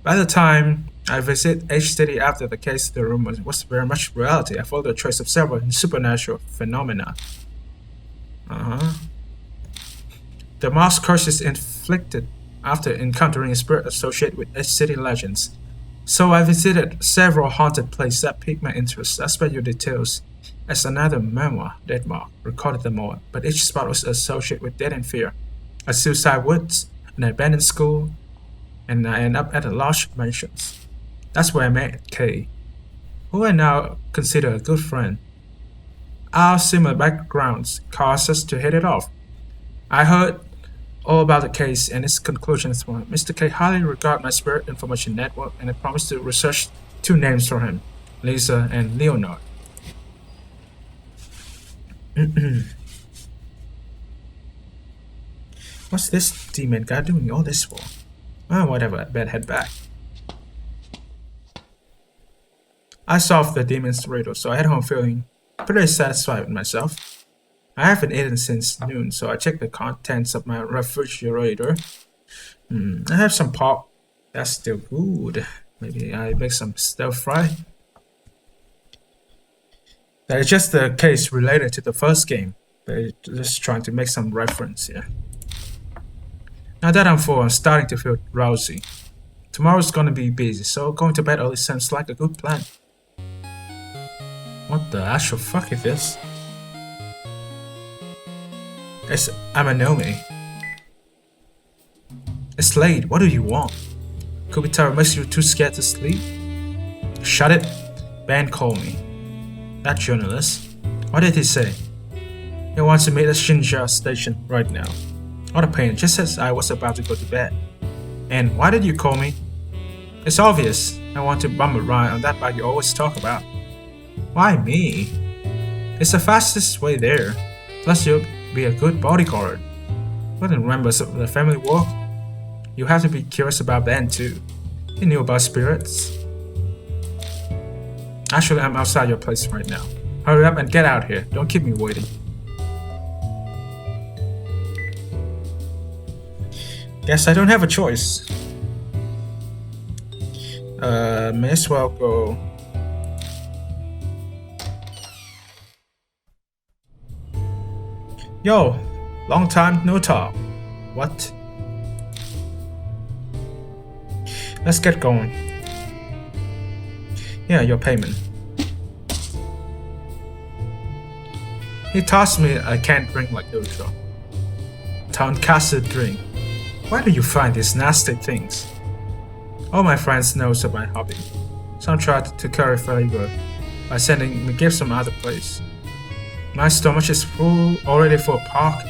By the time I visit each city after the case, the room was very much reality. I followed a trace of several supernatural phenomena. Uh-huh. The mass curses inflicted after encountering a spirit associated with each city legends. So I visited several haunted places that piqued my interest. I spared you details as another memoir, Deadmark, recorded them all, but each spot was associated with death and fear. A suicide woods, an abandoned school, and I end up at a large mansion. That's where I met Kay, who I now consider a good friend. Our similar backgrounds caused us to hit it off. I heard all about the case and its conclusions were Mr. K highly regarded my spirit information network and I promised to research two names for him, Lisa and Leonard. What's this demon guy doing all this for? Oh, whatever, I better head back. I solved the demon's riddle, so I head home feeling pretty satisfied with myself. I haven't eaten since noon, so I checked the contents of my refrigerator. I have some pork. That's still good. Maybe I make some stir fry. That is just the case related to the first game. They're just trying to make some reference here. Now that I'm full, I'm starting to feel drowsy. Tomorrow's gonna be busy, so going to bed early sounds like a good plan. What the actual fuck is this? It's Amanomi. It's late, what do you want? Kubitarou makes you too scared to sleep? Shut it. Ben called me. That journalist. What did he say? He wants to meet at Shinja station right now. What a pain, just as I was about to go to bed. And why did you call me? It's obvious. I want to bum around on that bike you always talk about. Why me? It's the fastest way there. Plus you'll be a good bodyguard. Wouldn't members of the family work? You have to be curious about Ben too. He knew about spirits. Actually, I'm outside your place right now. Hurry up and get out here. Don't keep me waiting. Guess I don't have a choice. May as well go. Yo, long time no talk. What? Let's get going. Yeah, your payment. He tossed me a canned drink like usual. Tonkatsu drink. Where do you find these nasty things? All my friends knows of my hobby. Some tried to curry favor by sending me gifts from other place. My stomach is full already for a park.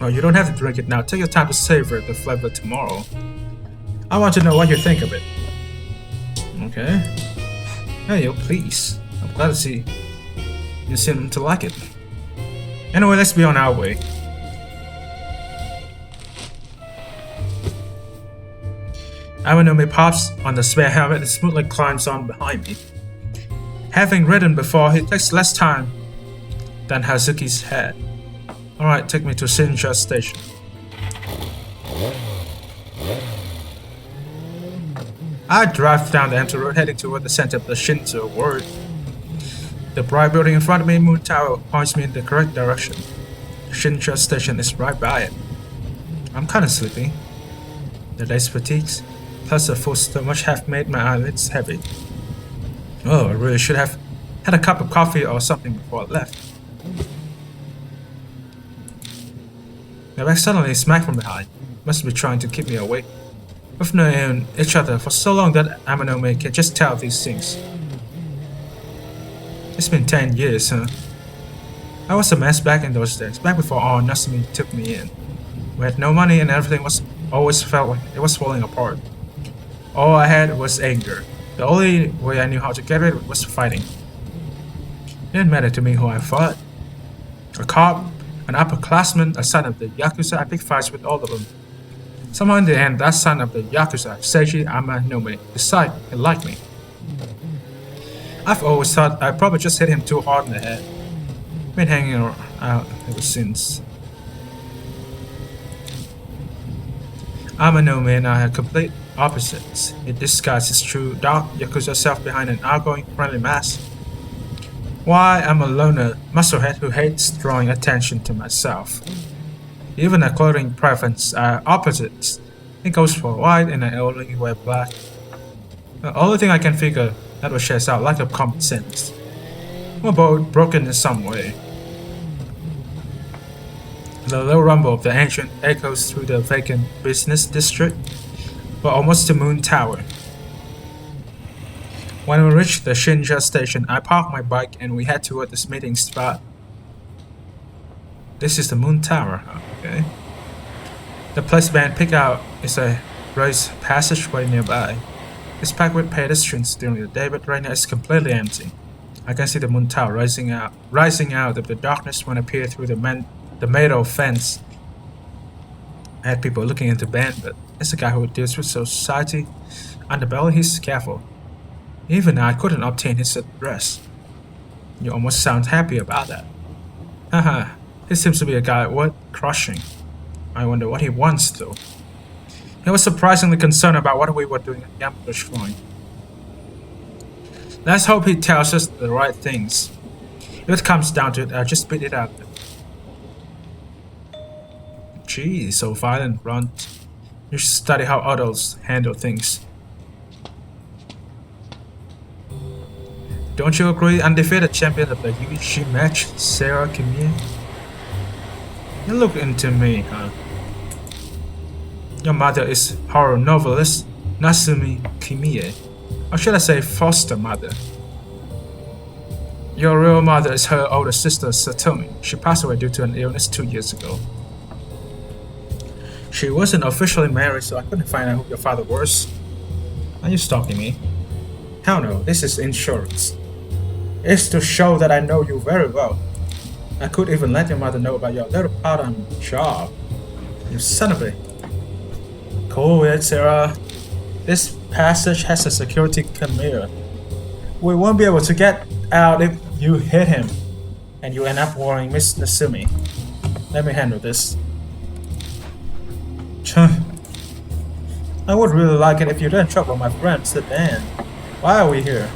Well, you don't have to drink it now. Take your time to savor the flavor tomorrow. I want to know what you think of it. Okay. Hey, yo, please. I'm glad to see you seem to like it. Anyway, let's be on our way. Awanome pops on the spare helmet and smoothly climbs on behind me. Having ridden before, he takes less time than Hazuki's had. Alright, take me to Shinja Station. I drive down the empty road heading toward the center of the Shinto world. The bright building in front of me, Moon Tower, points me in the correct direction. Shinja Station is right by it. I'm kinda sleepy. The day's fatigues, plus a full stomach have made my eyelids heavy. Oh, I really should have had a cup of coffee or something before I left. My back suddenly smacked from behind. Must be trying to keep me awake. We've known each other for so long that Amanome can just tell these things. It's been 10 years, huh? I was a mess back in those days, back before all Nasumi took me in. We had no money and everything was always felt like it was falling apart. All I had was anger. The only way I knew how to get rid of it was fighting. It didn't matter to me who I fought. A cop, an upperclassman, a son of the Yakuza, I picked fights with all of them. Somehow in the end, that son of the Yakuza, Seiji Amanome, decided he liked me. I've always thought I probably just hit him too hard in the head. Been hanging out ever since. I'm a no man, I have complete opposites. It disguises true dark Yakuza self behind an outgoing friendly mask. Why, I'm a loner musclehead who hates drawing attention to myself. Even our clothing preference are opposites. It goes for white and I only wear black. The only thing I can figure that will share out lack of common sense. We're both broken in some way. The low rumble of the engine echoes through the vacant business district. We're almost to Moon Tower. When we reach the Shinja station, I park my bike and we head toward this meeting spot. This is the Moon Tower, okay. The place band pick out is a raised passageway nearby. It's packed with pedestrians during the day, but right now it's completely empty. I can see the Moon Tower rising out of the darkness when I peer through the metal fence. I had people looking into band, but as a guy who deals with society underbelly, he's careful. Even I couldn't obtain his address. You almost sound happy about that. Haha, he seems to be a guy worth crushing. I wonder what he wants though. He was surprisingly concerned about what we were doing at Yamato Shrine. Let's hope he tells us the right things. If it comes down to it, I'll just beat it out. Gee, so violent, Runt. You should study how adults handle things. Don't you agree, undefeated champion of the UEG match, Sarah Kimie? You look into me, huh? Your mother is horror novelist Nasumi Kimie, or should I say foster mother. Your real mother is her older sister Satomi. She passed away due to an illness 2 years ago. She wasn't officially married, so I couldn't find out who your father was. Are you stalking me? Hell no, this is insurance. It's to show that I know you very well. I could even let your mother know about your little part-time job. You son of a... Cool it, Sarah. This passage has a security camera. We won't be able to get out if you hit him and you end up warning Miss Nasumi. Let me handle this. I would really like it if you didn't trouble my friend, Sedan. Why are we here?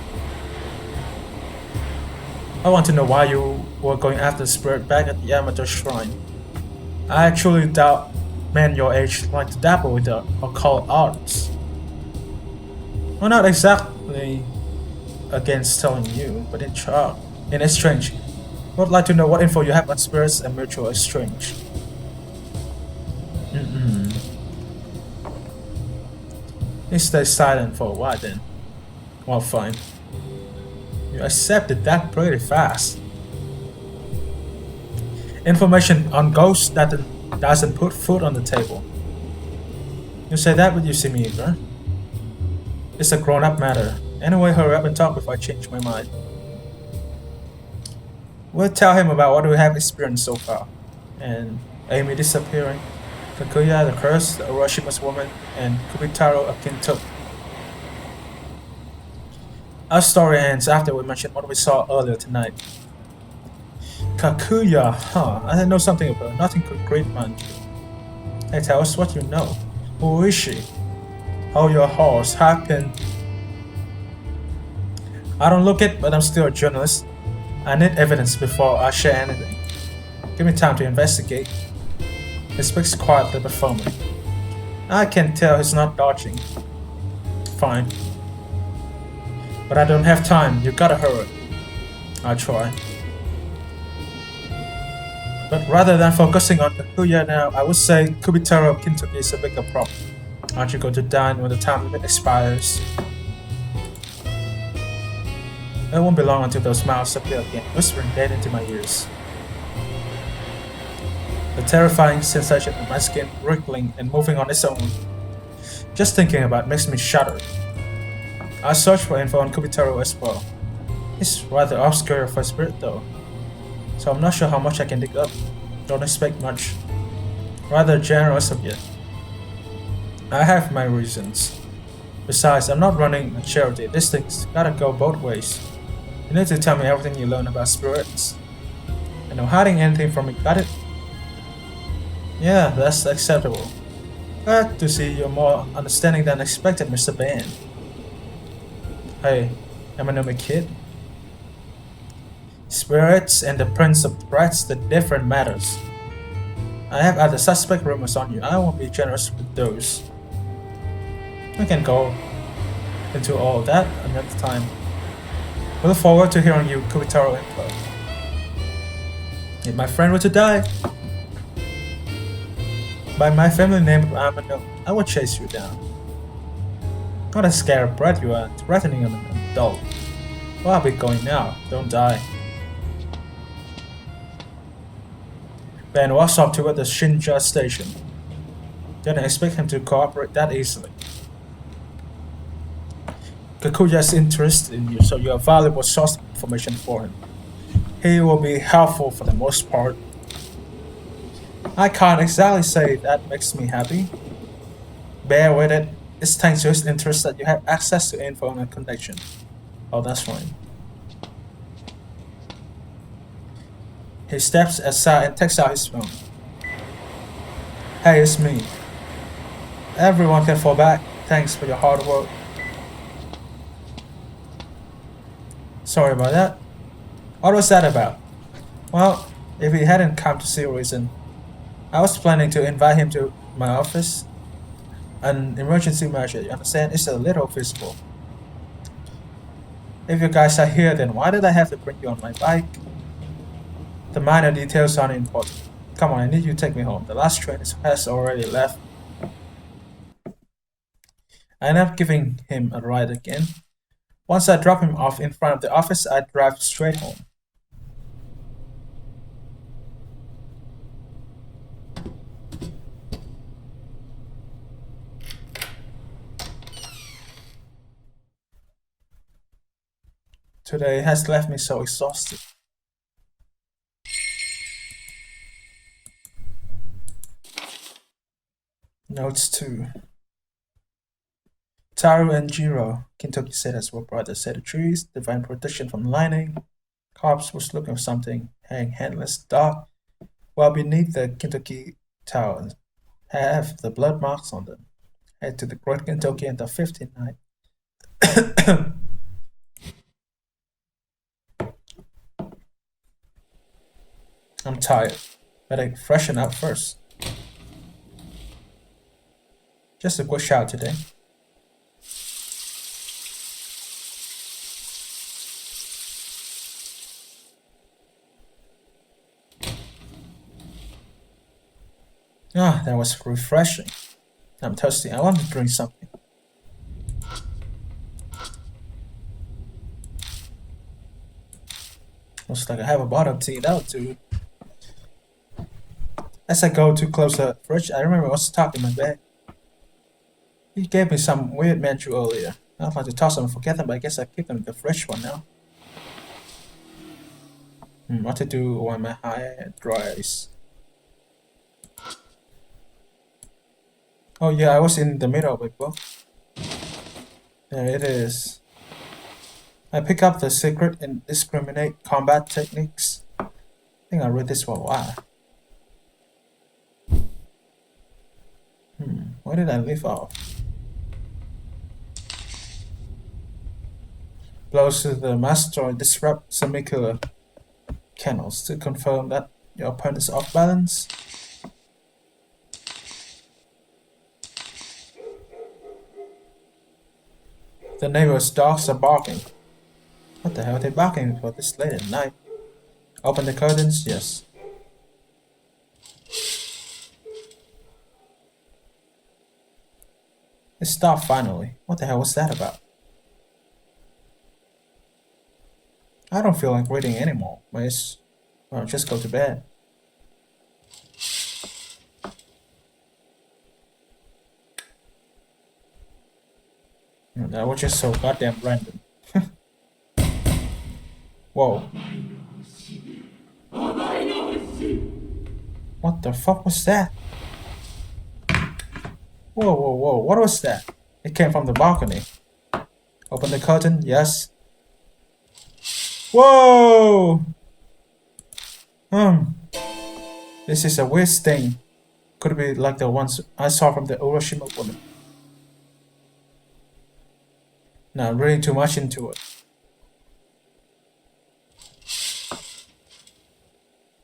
I want to know why you were going after the spirit back at the Yamato Shrine. I actually doubt men your age like to dabble with the occult arts. Well, not exactly against telling you, but in exchange, I would like to know what info you have on spirits and mutual exchange. You stay silent for a while then. Well, fine. You accepted that pretty fast. Information on ghosts that doesn't put food on the table. You say that when you see me, huh? It's a grown-up matter. Anyway, hurry up and talk before I change my mind. We'll tell him about what we have experienced so far. And Amy disappearing, Kakuya the curse, the Urashima's woman, and Kubitarou Of Kintoki. Our story ends after we mention what we saw earlier tonight. Kakuya, huh? I know something about her. Nothing could great mind you. Hey, tell us what you know. Who is she? How your horse happened? I don't look it, but I'm still a journalist. I need evidence before I share anything. Give me time to investigate. He speaks quietly but firmly. I can tell he's not dodging. Fine. But I don't have time, you gotta hurry. I'll try. But rather than focusing on Kakuya now, I would say Kubitarou Of Kintoki is a bigger problem. Aren't you going to dine when the time limit expires? It won't be long until those mouths appear again, whispering dead into my ears. The terrifying sensation of my skin wriggling and moving on its own. Just thinking about it makes me shudder. I searched for info on Kubitarou as well. He's rather obscure for a spirit though, so I'm not sure how much I can dig up. Don't expect much. Rather generous of you. I have my reasons. Besides, I'm not running a charity. This thing's gotta go both ways. You need to tell me everything you learn about spirits. And no hiding anything from me, got it? Yeah, that's acceptable. Glad to see you're more understanding than expected, Mr. Bain. Hey, am I no kid? Spirits and the Prince of Threats, the different matters. I have other suspect rumors on you. I won't be generous with those. We can go into all of that another time. We look forward to hearing you, Kubitarou info. If my friend were to die, by my family name of Amano, I will chase you down. What a scared brat you are, threatening an adult. Well, I'll be going now. Don't die. Ben walks off toward the Shinja station. Didn't expect him to cooperate that easily. Kakuya is interested in you, so you're a valuable source of information for him. He will be helpful for the most part. I can't exactly say that makes me happy. Bear with it. It's thanks to his interest that you have access to info and connection. Oh, that's fine. He steps aside and takes out his phone. Hey, it's me. Everyone can fall back. Thanks for your hard work. Sorry about that. What was that about? Well, if he hadn't come to see a reason, I was planning to invite him to my office. An emergency measure, you understand, is a little visible. If you guys are here, then why did I have to bring you on my bike? The minor details aren't important. Come on, I need you to take me home. The last train has already left. I end up giving him a ride again. Once I drop him off in front of the office, I drive straight home. Today has left me so exhausted. Notes 2. Taru and Jiro, Kintoki said were brothers, said the trees, divine protection from lightning. Corpse was looking for something, hang handless dark, while beneath the Kintoki tower have the blood marks on them. Head to the Great Kintoki and the 15th night. I'm tired. Better freshen up first. Just a quick shower today. Ah, that was refreshing. I'm thirsty. I want to drink something. Looks like I have a bottle of tea. That'll do. As I go to close the fridge, I remember what's stuck in my bag. He gave me some weird manju earlier. I'd like to toss them and forget them, but I guess I keep them in the fresh one now. What to do when my hair dries? Oh yeah, I was in the middle of a book. There it is. I pick up the secret indiscriminate combat techniques. I think I read this for a while. Where did I leave off? Blows to the master disrupt semicular canals to confirm that your opponent is off balance. The neighbor's dogs are barking. What the hell are they barking for this late at night? Open the curtains, yes. It stopped finally. What the hell was that about? I don't feel like reading anymore. Well, just go to bed. That was just so goddamn random. Whoa. What the fuck was that? Whoa, whoa, whoa, what was that? It came from the balcony. Open the curtain, yes. Whoa! This is a weird stain. Could it be like the ones I saw from the Hiroshima woman? Not reading too much into it.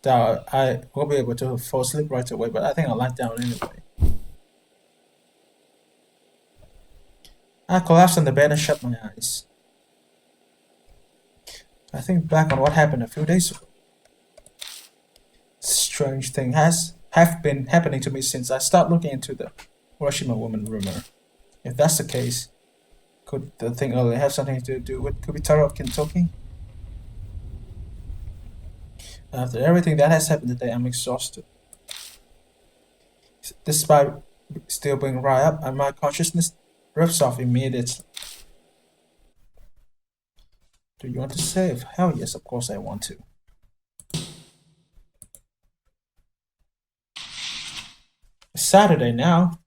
That I won't be able to fall asleep right away, but I think I'll lie down anyway. I collapsed on the bed and shut my eyes. I think back on what happened a few days ago. Strange thing have been happening to me since I started looking into the Hiroshima woman rumor. If that's the case, could the thing earlier have something to do with Kubitarou of Kintoki? After everything that has happened today, I'm exhausted. Despite still being right up, and my consciousness drifts off immediately. Do you want to save? Hell yes, of course I want to. It's Saturday now.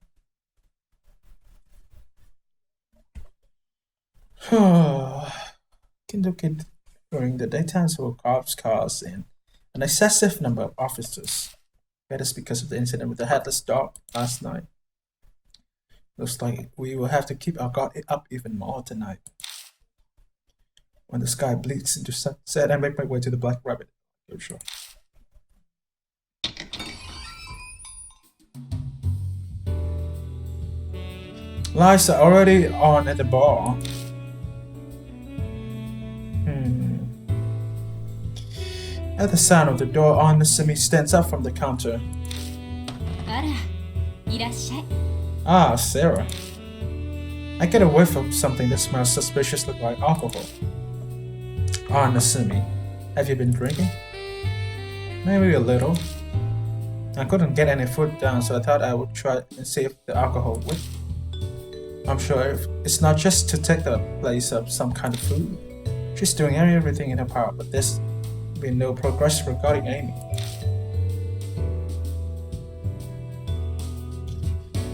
Kintoki during the daytime saw cops, cars, and an excessive number of officers. That is because of the incident with the headless dog last night. Looks like we will have to keep our guard up even more tonight. When the sky bleeds into sunset, I make my way to the Black Rabbit. Sure. Lights are already on at the bar. At the sound of the door, Aunt Simi stands up from the counter. Ah, Sarah. I get a whiff of something that smells suspiciously like alcohol. Aunt Simi, have you been drinking? Maybe a little. I couldn't get any food down, so I thought I would try and see if the alcohol would. I'm sure it's not just to take the place of some kind of food. She's doing everything in her power, but there's been no progress regarding Amy.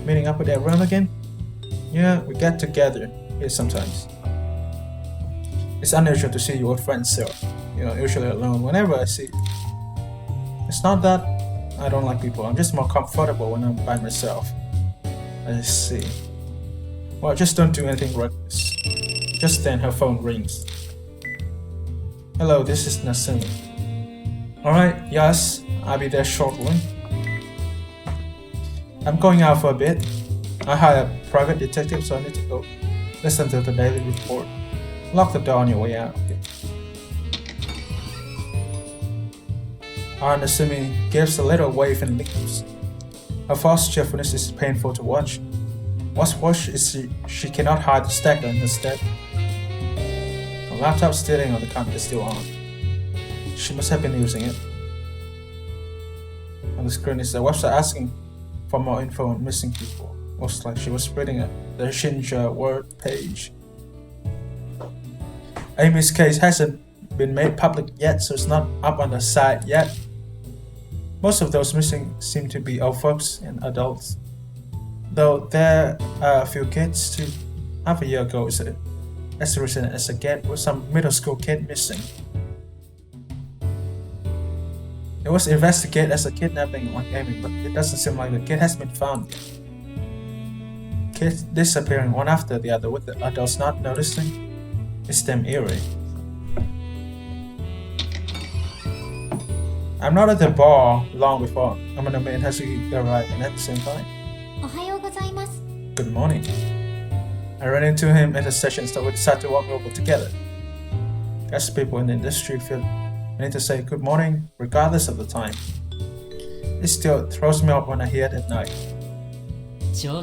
Meeting up with everyone again? Yeah, we get together here sometimes. It's unusual to see your friends, Sarah. You're usually alone whenever I see you. It's not that I don't like people, I'm just more comfortable when I'm by myself. I see. Well, just don't do anything reckless. Just then her phone rings. Hello, this is Nasumi. Alright, yes, I'll be there shortly. I'm going out for a bit. I hired a private detective, so I need to go listen to the daily report. Lock the door on your way out. Okay. Aunt Nasumi gives a little wave and leaves. Her false cheerfulness is painful to watch. What's worse is she cannot hide the stack on her step. The laptop sitting on the counter is still on. She must have been using it. On the screen is a website asking for more info on missing people. Looks like she was reading the Shinja word page. Amy's case hasn't been made public yet, so it's not up on the site yet. Most of those missing seem to be old folks and adults, though there are a few kids too. Half a year ago, it's as recent as a get with some middle school kid missing. It was investigated as a kidnapping like Amy, but it doesn't seem like the kid has been found yet. Kids disappearing one after the other with the adults not noticing. It's damn eerie. I'm not at the bar long before Amanami and Hazuki arrived at the same time. Good morning. I ran into him at the station, so we decided to walk over together. As people in the industry feel I need to say good morning regardless of the time. It still throws me off when I hear it at night. Yo,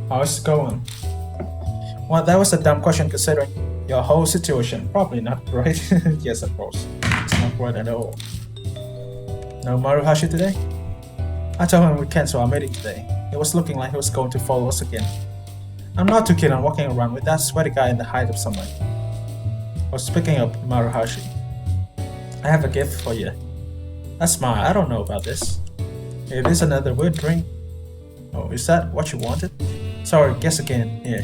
how's it going? Well, that was a dumb question considering your whole situation. Probably not great. Yes, of course. It's not great at all. No Maruhashi today? I told him we cancel our meeting today. It was looking like he was going to follow us again. I'm not too keen on walking around with that sweaty guy in the height of summer. Well, speaking of Maruhashi, I have a gift for you. That's mine. I don't know about this. It is another weird drink. Oh, is that what you wanted? Sorry, guess again. Here.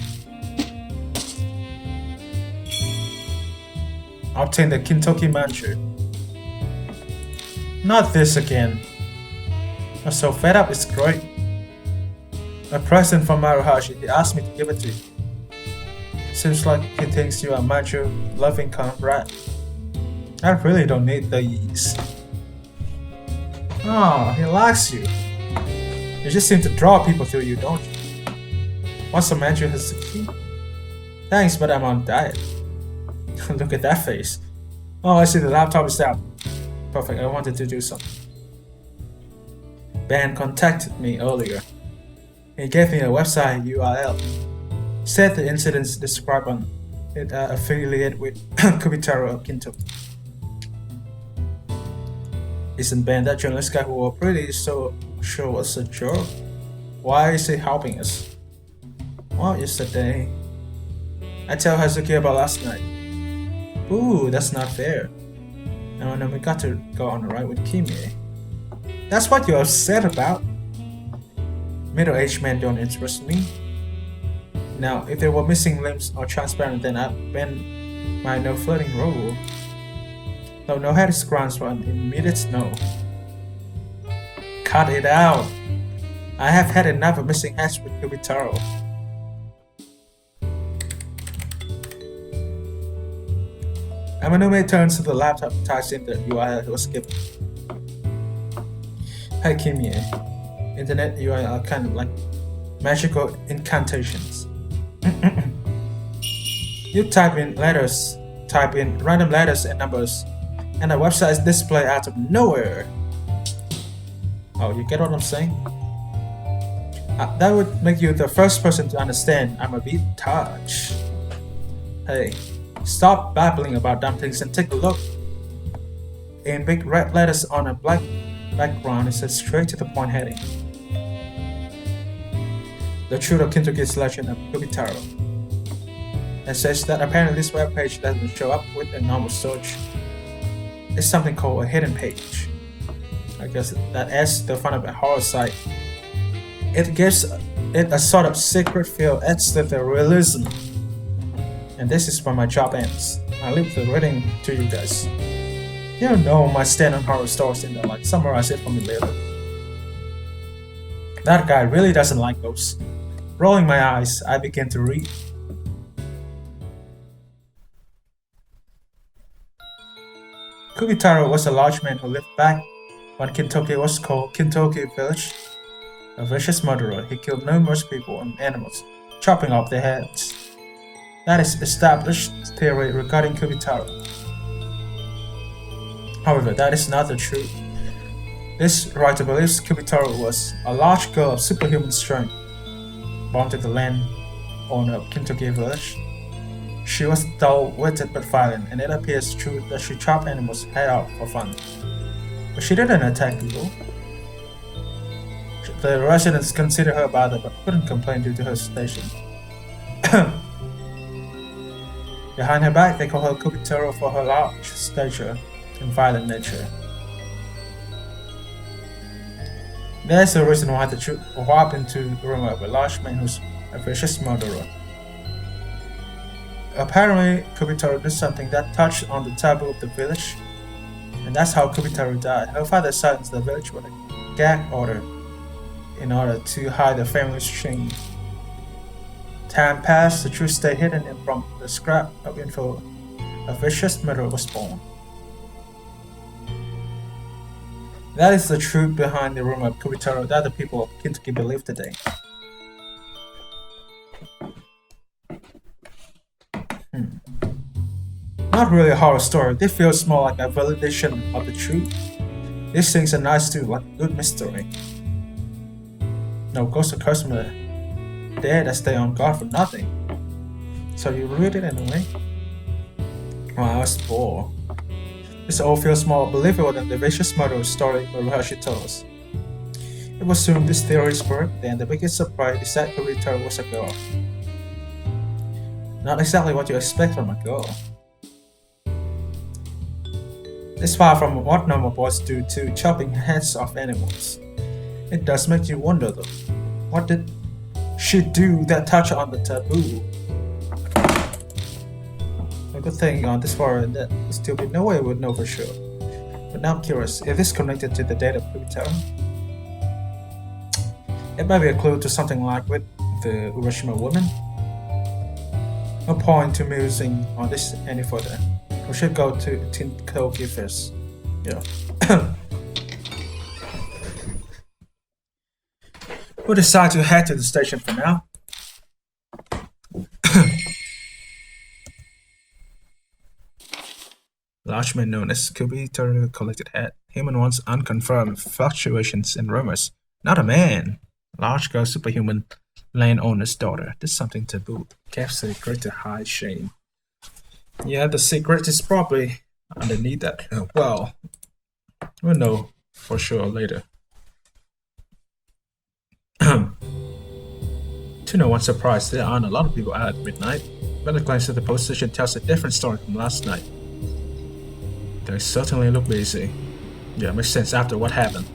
Obtain the Kintoki Manchu. Not this again. I'm so fed up, it's great. A present from Maruhashi, he asked me to give it to you. Seems like he thinks you are a macho, loving comrade. I really don't need these. Oh, he likes you. You just seem to draw people to you, don't you? Wants a mansion has the key? Thanks, but I'm on diet. Look at that face. Oh, I see the laptop is down. Perfect, I wanted to do something. Ben contacted me earlier. He gave me a website URL. Said the incidents described on it are affiliated with Kubitarou Of Kintoki. Isn't Ben that journalist guy who were pretty so sure was a joke? Why is he helping us? Well, yesterday I tell Hazuki about last night. Ooh, that's not fair. And then we got to go on a ride with Kimie. That's what you're upset about? Middle-aged men don't interest me. Now, if they were missing limbs or transparent, then I'd bend my no flirting rule. Though no head is grounds for an immediate no. Cut it out! I have had enough of missing heads with Kubitarou. Amanome turns to the laptop and types in the URL he was given. Hey Kimie, internet URL are kind of like magical incantations. You type in random letters and numbers, and the website is displayed out of nowhere. Oh, you get what I'm saying? That would make you the first person to understand I'm a bit touched. Hey, stop babbling about dumb things and take a look. In big red letters on a black background, it says straight to the point heading. The Truth of Kintoki's Legend of Kubitarou. It says that apparently this web page doesn't show up with a normal search. It's something called a hidden page. I guess that adds to the fun of a horror site. It gives it a sort of secret feel, adds to the realism. And this is where my job ends. I leave the reading to you guys. You don't know my stand on horror stories in there, like summarize it for me later. That guy really doesn't like ghosts. Rolling my eyes, I begin to read. Kubitarou was a large man who lived back when Kintoki was called Kintoki Village. A vicious murderer, he killed numerous people and animals, chopping off their heads. That is established theory regarding Kubitarou. However, that is not the truth. This writer believes Kubitarou was a large girl of superhuman strength, born to the land owner of Kintoki Village. She was dull-witted but violent, and it appears true that she chopped animals' head off for fun. But she didn't attack people. The residents considered her bad but couldn't complain due to her station. Behind her back, they call her Kubitarou for her large stature and violent nature. There's a reason why the truth warped into the rumor of a large man who's a vicious murderer. Apparently, Kubitarou did something that touched on the taboo of the village, and that's how Kubitarou died. Her father silenced the village with a gag order in order to hide the family's shame. Time passed, the truth stayed hidden, and from the scrap of info, a vicious murderer was born. That is the truth behind the rumor of Kubitarou that the people of Kintoki believe today. Not really a horror story, they feel more like a validation of the truth. These things are nice too, like a good mystery. No ghost or customer there that stay on guard for nothing. So you read it anyway? Well, I was bored. This all feels more believable than the vicious murder story Maruhashi told us. It was assumed this theory is correct, then the biggest surprise is that Kubitarou was a girl. Not exactly what you expect from a girl. It's far from what normal boys do too, chopping heads off animals. It does make you wonder though, what did she do that touched on the taboo? A good thing on this forum that still be no way would know for sure. But now I'm curious, is this connected to the death of Kubitarou? It might be a clue to something like with the Urashima woman. No point to musing on this any further. We should go to Kintoki first. Yeah. We'll decide to head to the station for now. Large man known as Kubitarou collected head. Human ones unconfirmed fluctuations in rumors. Not a man. Large girl superhuman landowner's daughter. This is something taboo. Kept secret to hide shame. Yeah, the secret is probably underneath that. Well, we'll know for sure later. To no one's surprise, there aren't a lot of people out at midnight. But a glance at the police station tells a different story from last night. They certainly look busy. Yeah, makes sense after what happened.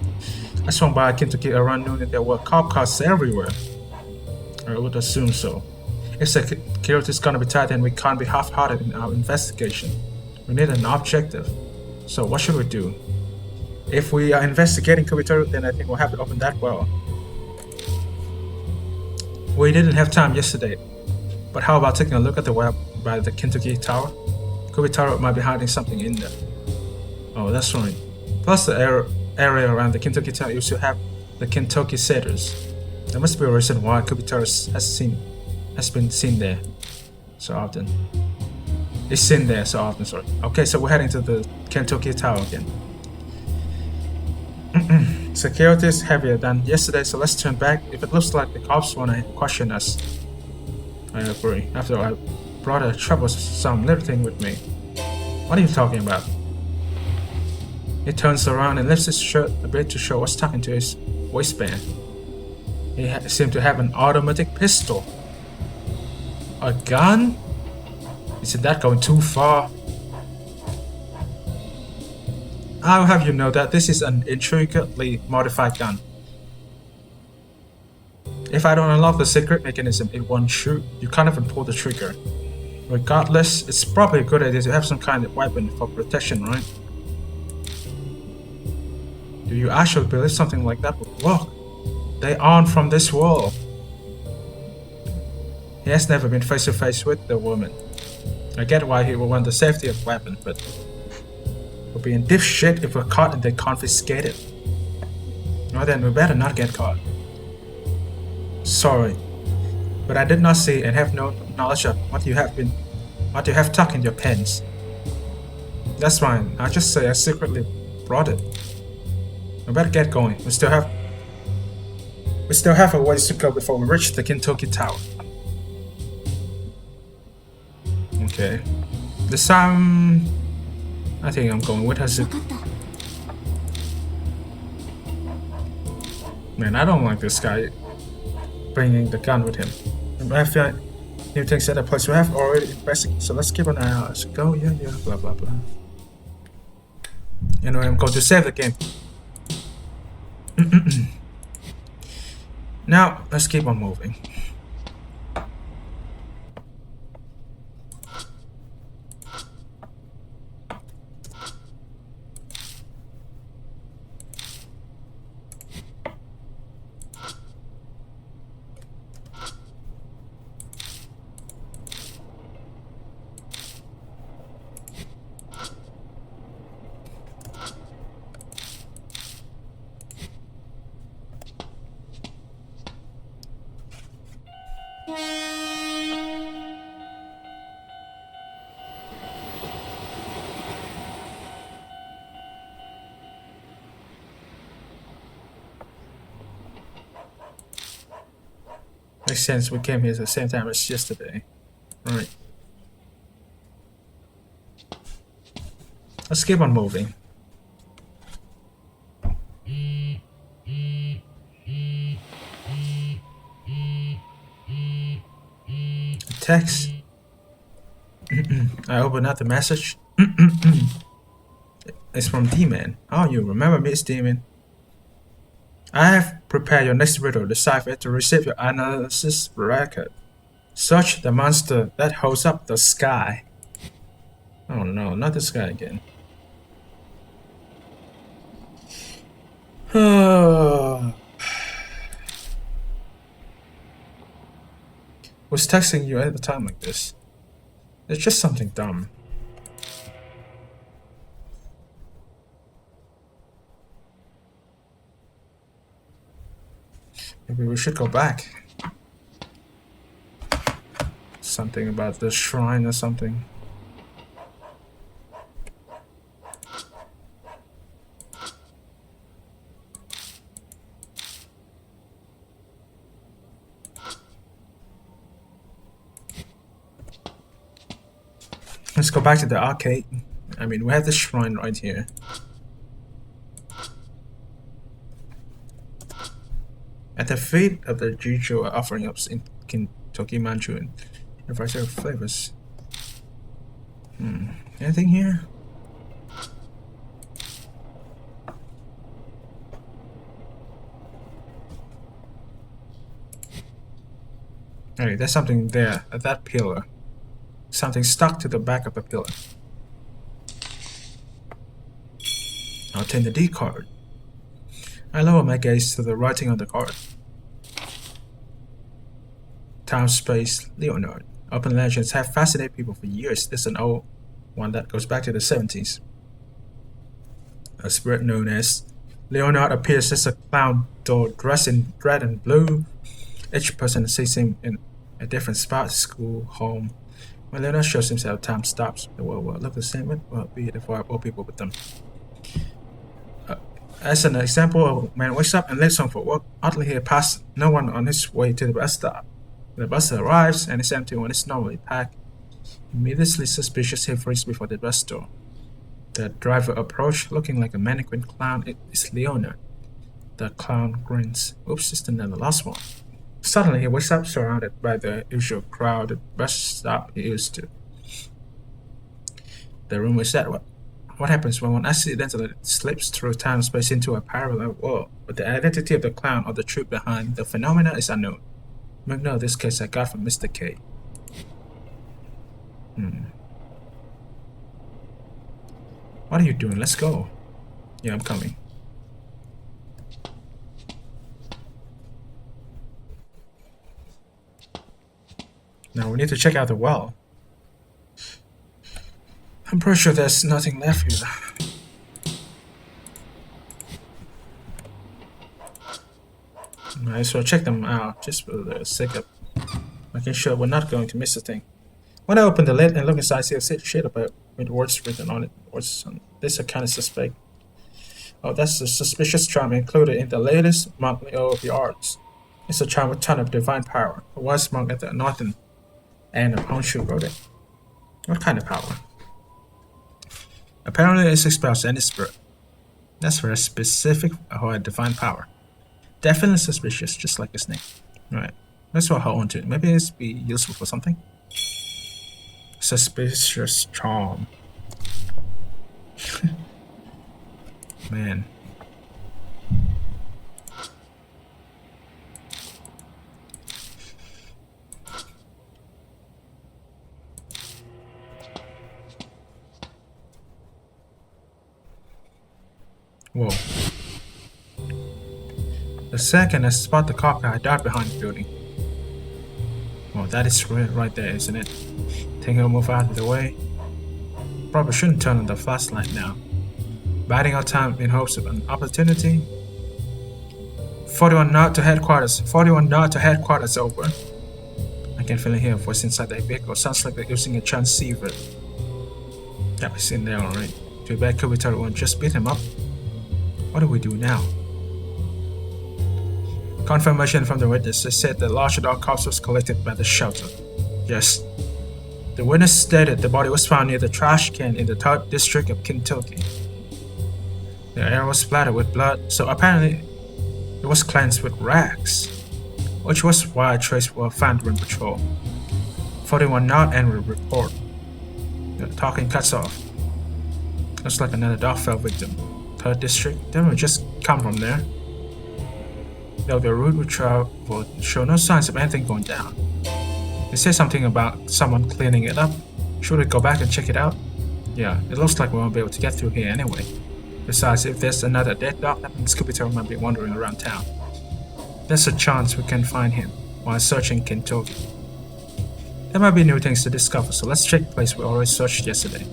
I swung by Kintoki around noon and there were cop cars everywhere. I would assume so. If security's gonna be tight, then we can't be half-hearted in our investigation. We need an objective. So what should we do? If we are investigating Kubitarou, then I think we'll have to open that well. We didn't have time yesterday, but how about taking a look at the web by the Kintoki Tower? Kubitarou might be hiding something in there. Oh, that's right. Plus the area around the Kintoki Tower used to have the Kintoki satyrs. There must be a reason why Kubitarou has been seen there so often. Is seen there so often, sorry. Okay, so we're heading to the Kintoki Tower again. Security is heavier than yesterday, so let's turn back. If it looks like the cops want to question us. I agree. After all, I brought a troublesome little thing with me. What are you talking about? He turns around and lifts his shirt a bit to show what's tucked into his waistband. He seemed to have an automatic pistol. A gun? Isn't that going too far? I'll have you know that this is an intricately modified gun. If I don't unlock the secret mechanism, it won't shoot. You can't even pull the trigger. Regardless, it's probably a good idea to have some kind of weapon for protection, right? Do you actually believe something like that would work? They aren't from this world. He has never been face to face with the woman. I get why he would want the safety of the weapon, but we'll be in deep shit if we're caught and they confiscate it. Well then, we better not get caught. Sorry, but I did not see and have no knowledge of what you have tucked in your pants. That's fine. I'll just say I secretly brought it. We better get going. We still have a ways to go before we reach the Kintoki Tower. Okay. This time, I think I'm going with Hazuki. Man, I don't like this guy bringing the gun with him. I feel like new things at a place we have already investigated, so let's keep an eye out as we go. Yeah, blah blah blah. Anyway, I'm going to save the game. Now, let's keep on moving. Makes sense, we came here at the same time as yesterday. Alright. Let's keep on moving. Text. I open up the message. It's from D-Man. Oh, you remember me, Demon? I have prepared your next riddle, the cipher, to receive your analysis record. Search the monster that holds up the sky. Oh no, not this guy again. Was texting you at a time like this? It's just something dumb. Maybe we should go back. Something about the shrine or something. Let's go back to the arcade. I mean, we have the shrine right here. At the feet of the Juju are offering up in Kintoki Manchurian and variety of flavors. Anything here? Hey, there's something there at that pillar. Something stuck to the back of the pillar. I'll take the D card. I lower my gaze to the writing on the card. Time, space, Leonard. Open legends have fascinated people for years. This is an old one that goes back to the 70s. A spirit known as Leonard appears as a clown doll dressed in red and blue. Each person sees him in a different spot: school, home. When Leonard shows himself, time stops. The world will look the same, but will be the five old people with them. As an example, a man wakes up and leaves home for work. Oddly, he passed no one on his way to the bus stop. The bus arrives and is empty when it's normally packed. Immediately suspicious, he freezes before the bus door. The driver approached, looking like a mannequin clown. It is Leonard. The clown grins. Oops, it's the last one. Suddenly, he wakes up surrounded by the usual crowd at the bus stop he used to. The rumor is that what happens when one accidentally slips through time and space into a parallel world, but the identity of the clown or the truth behind the phenomena is unknown. Make note of this case I got from Mr. K. What are you doing? Let's go. Yeah, I'm coming. Now we need to check out the well. I'm pretty sure there's nothing left here. Might as well check them out just for the sake of making sure we're not going to miss a thing. When I open the lid and look inside, I see a sheet of paper with words written on it. This are kind of suspect. Oh, that's the suspicious charm included in the latest monthly OPRs. It's a charm with a ton of divine power. A wise monk at the northern end of Honshu wrote it. What kind of power? Apparently it expels any spirit. That's very specific or a divine power. Definitely suspicious, just like his name. Right. Let's well hold on to it. Maybe it's be useful for something. Suspicious charm. Man. Whoa. The second I spot the car I died behind the building. Well, that is right there, isn't it? Taking a move out of the way. Probably shouldn't turn on the flashlight now. Biding our time in hopes of an opportunity. 41 knot to headquarters. 41 knot to headquarters, over. I can feel it here. Voice inside the vehicle. Sounds like they're using a transceiver. Yep, he's in there already. Too bad Kubitarou won't just beat him up. What do we do now? Confirmation from the witness. They said the large dog corpse was collected by the shelter. Yes. The witness stated the body was found near the trash can in the 3rd district of Kintoki. The air was splattered with blood, so apparently it was cleansed with rags, which was why traces were found during patrol. 41 not and will report. The talking cuts off. Looks like another dog fell victim. 3rd district, they will just come from there. Though the route we traveled show no signs of anything going down. They say something about someone cleaning it up. Should we go back and check it out? Yeah, it looks like we won't be able to get through here anyway. Besides, if there's another dead dog, that means Kubitarou might be wandering around town. There's a chance we can find him while searching Kintoki. There might be new things to discover, so let's check the place we already searched yesterday.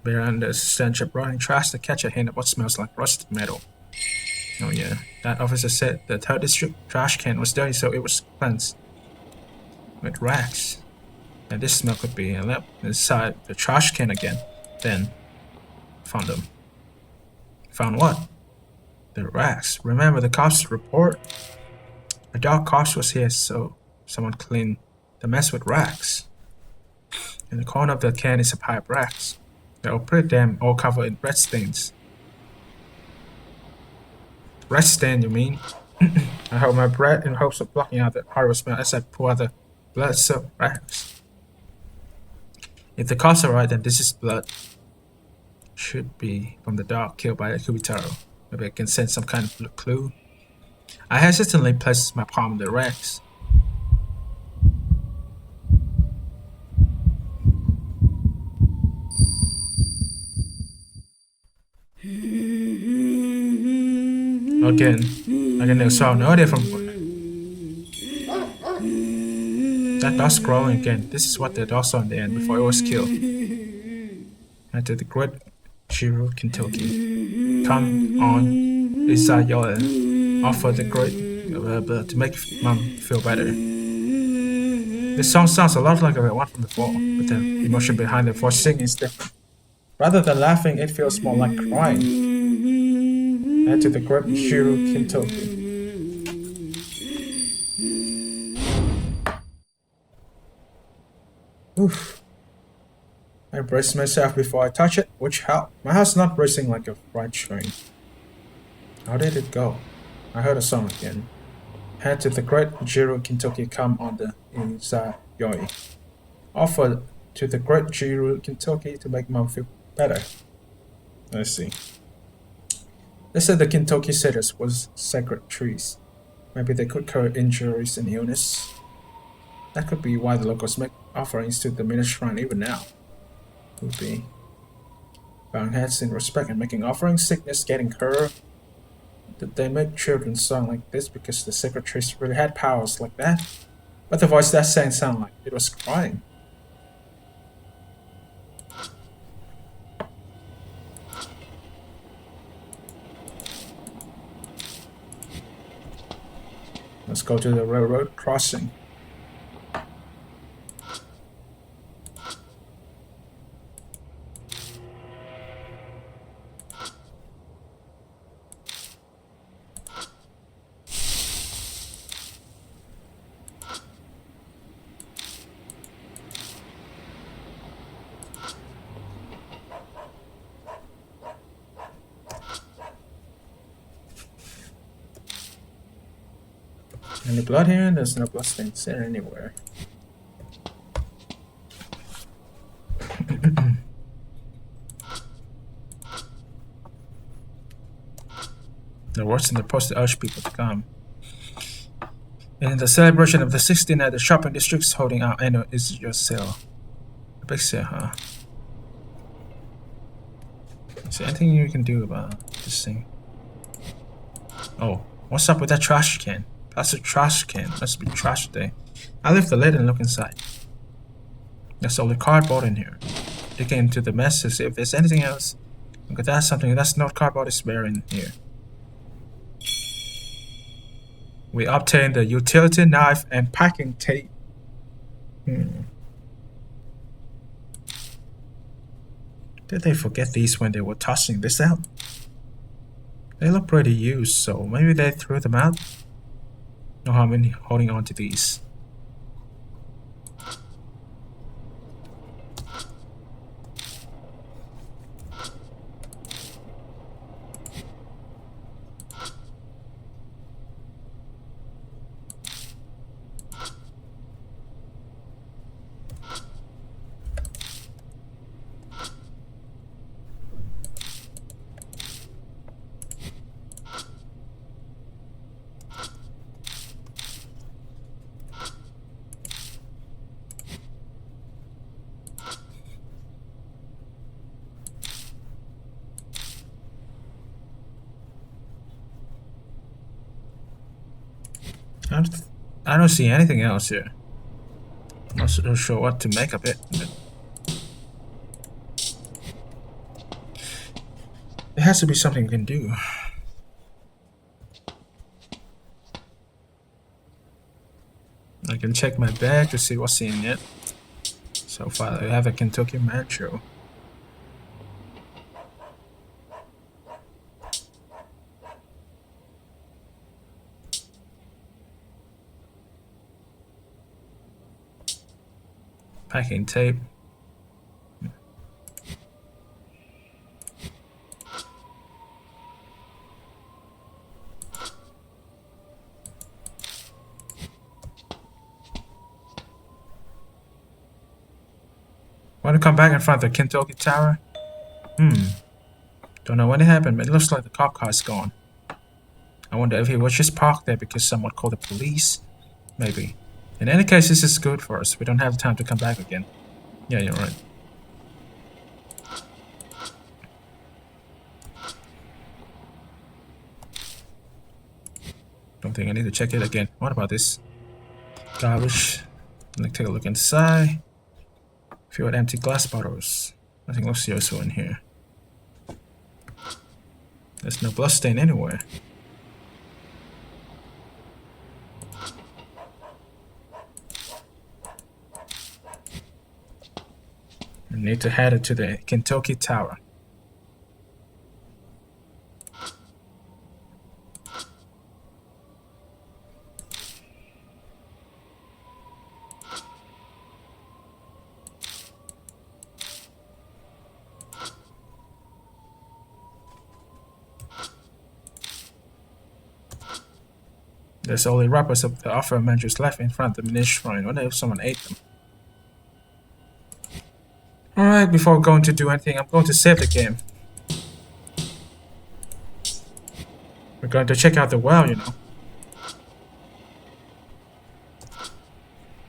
We're under the stench of rotting trash to catch a hint of what smells like rusted metal. Oh yeah, that officer said the 3rd district trash can was dirty, so it was cleansed with rags. And this smell could be inside the trash can again. Then, found them. Found what? The rags. Remember the cops report? A dark corpse was here, so someone cleaned the mess with rags. In the corner of the can is a pile of rags. They're all pretty damn all covered in red stains. Red stain, you mean? I hold my breath in hopes of blocking out the horrible smell as I pour out the blood-soaked rags. If the cops are right, then this is blood. Should be from the dog killed by the Kubitarou. Maybe I can sense some kind of clue. I hesitantly place my palm in the rags. Again, I saw no idea from that dog's growling again. This is what the dog saw in the end before it was killed. And to the great Kubitarou of Kintoki, come on, Isayole, offer the great to make Mom feel better. This song sounds a lot like the one from before, but the emotion behind the voice singing is different. Rather than laughing, it feels more like crying. And to the great Kubitarou of Kintoki. Oof. I braced myself before I touch it, which helped. My heart's not racing like a freight train. How did it go? I heard a song again. Head to the great Kubitarou of Kintoki, come on the Izayoi. Offer to the great Kubitarou of Kintoki to make Mom feel better. Let's see. They said the Kintoki citrus was sacred trees. Maybe they could cure injuries and illness. That could be why the locals make offerings to the village shrine even now. Would be bowing heads in respect and making offerings, sickness, getting cured. Did they make children song like this because the sacred trees really had powers like that? But the voice that sang sounded like it was crying. Let's go to the railroad crossing. Any blood here? There's no bloodstains there anywhere. The words in the post urge people to come. In the celebration of the 16th at the shopping districts holding our annual is your sale. A big sale, huh? Is there anything you can do about this thing? Oh, what's up with that trash can? That's a trash can. Must be trash day. I lift the lid and look inside. There's only cardboard in here. Digging into the mess to see if there's anything else. Look at that, something that's not cardboard is bare in here. We obtained the utility knife and packing tape. Did they forget these when they were tossing this out? They look pretty used, so maybe they threw them out? No harm in holding on to these. I don't, I don't see anything else here. I'm not so sure what to make of it. There has to be something we can do. I can check my bag to see what's in it. So far, I have a Kentucky Metro. Packing tape. Want to come back in front of the Kintoki Tower? Don't know when it happened, but it looks like the cop car is gone. I wonder if he was just parked there because someone called the police. Maybe. In any case, this is good for us. We don't have time to come back again. Yeah, you're right. Don't think I need to check it again. What about this? Garbage. Let me take a look inside. Few empty glass bottles. Nothing looks useful in here. There's no blood stain anywhere. We need to head to the Kintoki Tower. There's only wrappers of the offer managers left in front of the mini shrine. I wonder if someone ate them. Alright, before going to do anything, I'm going to save the game. We're going to check out the well, you know.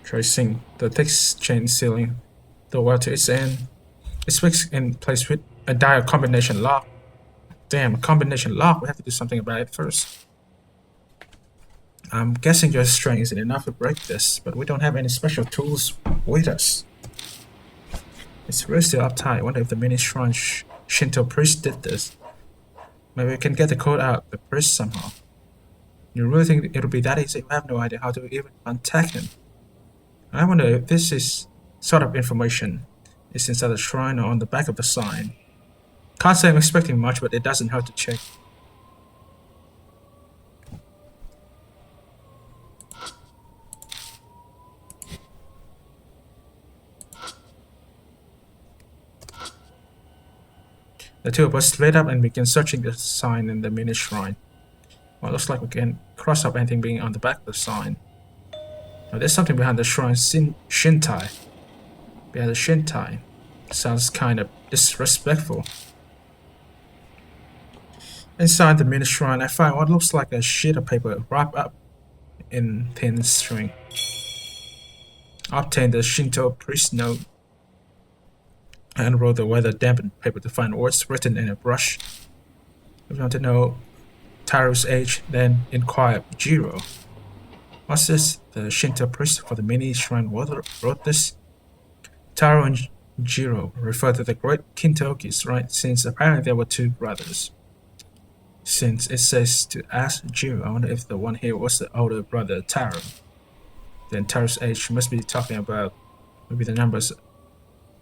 Tracing the thick chain sealing the well to its end. It's fixed in place with a dial combination lock. Damn, a combination lock. We have to do something about it first. I'm guessing your strength isn't enough to break this, but we don't have any special tools with us. It's really still uptight. I wonder if the mini shrine Shinto priest did this. Maybe we can get the code out of the priest somehow. You really think it'll be that easy? We have no idea how to even contact him. I wonder if this is sort of information is inside the shrine or on the back of the sign. Can't say I'm expecting much, but it doesn't hurt to check. The two of us split up and begin searching the sign in the mini shrine. Well, it looks like we can cross up anything being on the back of the sign. Now, there's something behind the shrine Shintai. Behind the Shintai. Sounds kind of disrespectful. Inside the mini shrine, I find what looks like a sheet of paper wrapped up in thin string. I obtained the Shinto priest note and rolled the weather-dampened paper to find words written in a brush. If you want to know Taro's age, then inquire Jiro. What's this? The Shinto priest for the mini shrine wrote this? Taro and Jiro refer to the great Kintokis, right? Since apparently there were two brothers. Since it says to ask Jiro, I wonder if the one here was the older brother Taro. Then Taro's age must be talking about maybe the numbers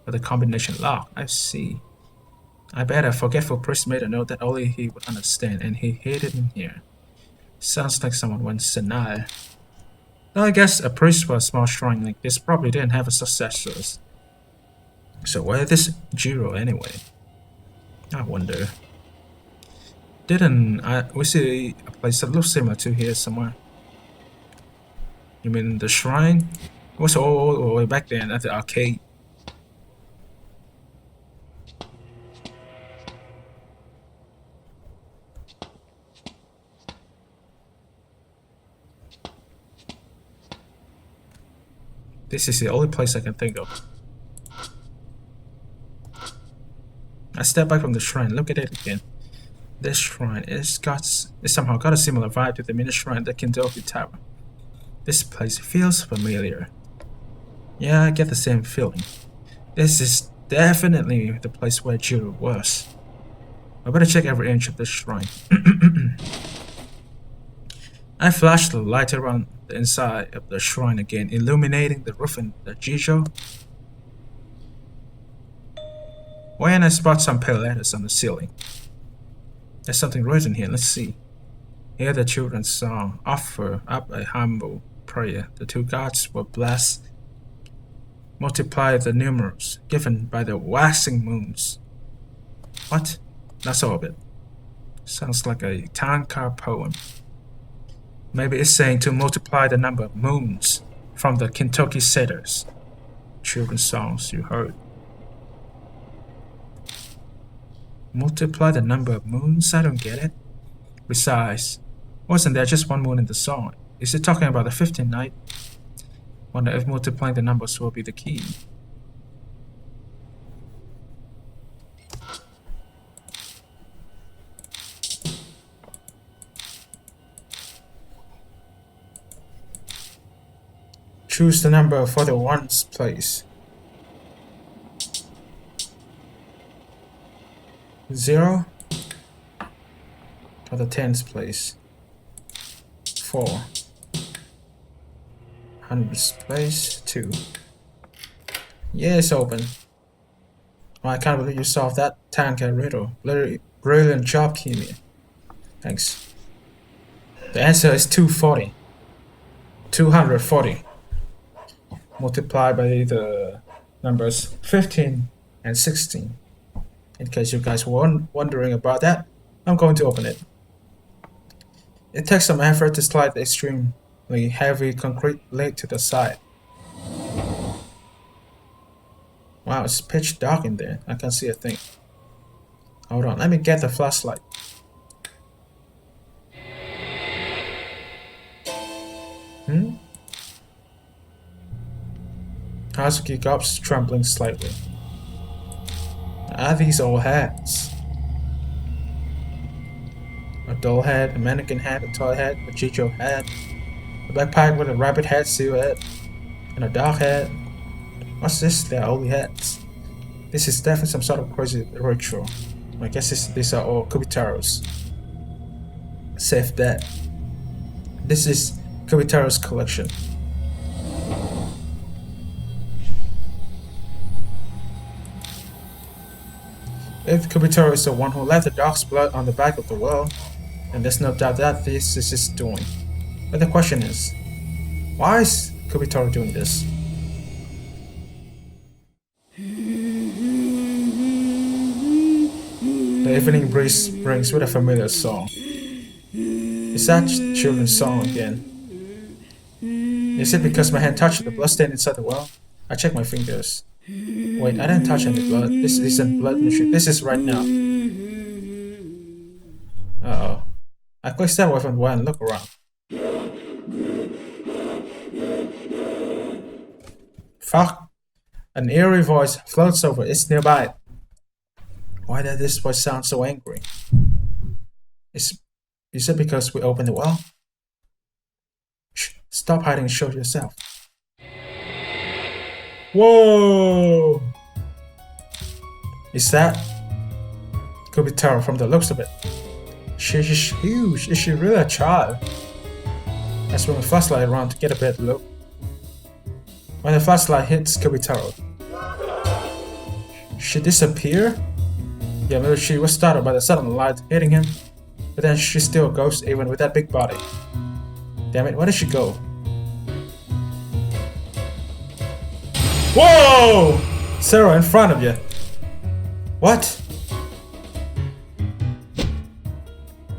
of the combination lock. I see. I bet a forgetful priest made a note that only he would understand, and he hid it in here. Sounds like someone went senile. Well, I guess a priest for a small shrine like this probably didn't have a successor. So where is this Jiro anyway? I wonder. We see a place that looks similar to here somewhere? You mean the shrine? It was all the way back then at the arcade. This is the only place I can think of. I step back from the shrine, look at it again. This shrine it's somehow got a similar vibe to the mini shrine at the Kintoki Tower. This place feels familiar. Yeah, I get the same feeling. This is definitely the place where Jiro was. I better check every inch of this shrine. I flashed the light around the inside of the shrine again, illuminating the roof and the Jijo. When I spot some pale letters on the ceiling. There's something written here, let's see. Hear the children's song, offer up a humble prayer. The two gods will bless, multiply the numerals given by the waxing moons. What? That's all of it. Sounds like a Tanka poem. Maybe it's saying to multiply the number of moons from the Kintoki satyrs. Children's songs you heard. Multiply the number of moons? I don't get it. Besides, wasn't there just one moon in the song? Is it talking about the 15th night? Wonder if multiplying the numbers will be the key. Choose the number for the ones place. 0 for the tens place. 4 hundreds place. 2. Yeah, it's open. Oh, I can't believe you solved that Tanka riddle. Brilliant job, Kimi. Thanks. The answer is 240. 240. Multiplied by the numbers 15 and 16. In case you guys were wondering about that, I'm going to open it. It takes some effort to slide the extremely heavy concrete lid to the side. Wow, it's pitch dark in there. I can't see a thing. Hold on, let me get the flashlight. Hazuki gulps, trembling slightly. Are these all hats? A doll hat, a mannequin hat, a toy hat, a Chicho hat, a backpack with a rabbit hat silhouette, and a dog hat. What's this? They're only hats. This is definitely some sort of crazy ritual. I guess these are all Kubitarou's. Save that. This is Kubitarou's collection. If Kubitarou is the one who left the dog's blood on the back of the well, then there's no doubt that this is his doing. But the question is, why is Kubitarou doing this? The evening breeze brings with a familiar song. Is that children's song again? Is it because my hand touched the bloodstain inside the well? I check my fingers. Wait, I didn't touch any blood. This isn't blood machine. This is right now. Uh-oh. I quick step away from the well and look around. Fuck. An eerie voice floats over. It's nearby. Why does this voice sound so angry? Is it because we opened the well? Shh, stop hiding and show yourself. Whoa! Is that Kubitarou from the looks of it? She's huge. Is she really a child? I swing the flashlight around to get a better look. When the flashlight hits Kubitarou, she disappeared? Yeah, maybe she was startled by the sudden light hitting him, but then she's still a ghost even with that big body. Damn it, where did she go? Whoa! Sarah in front of you. What?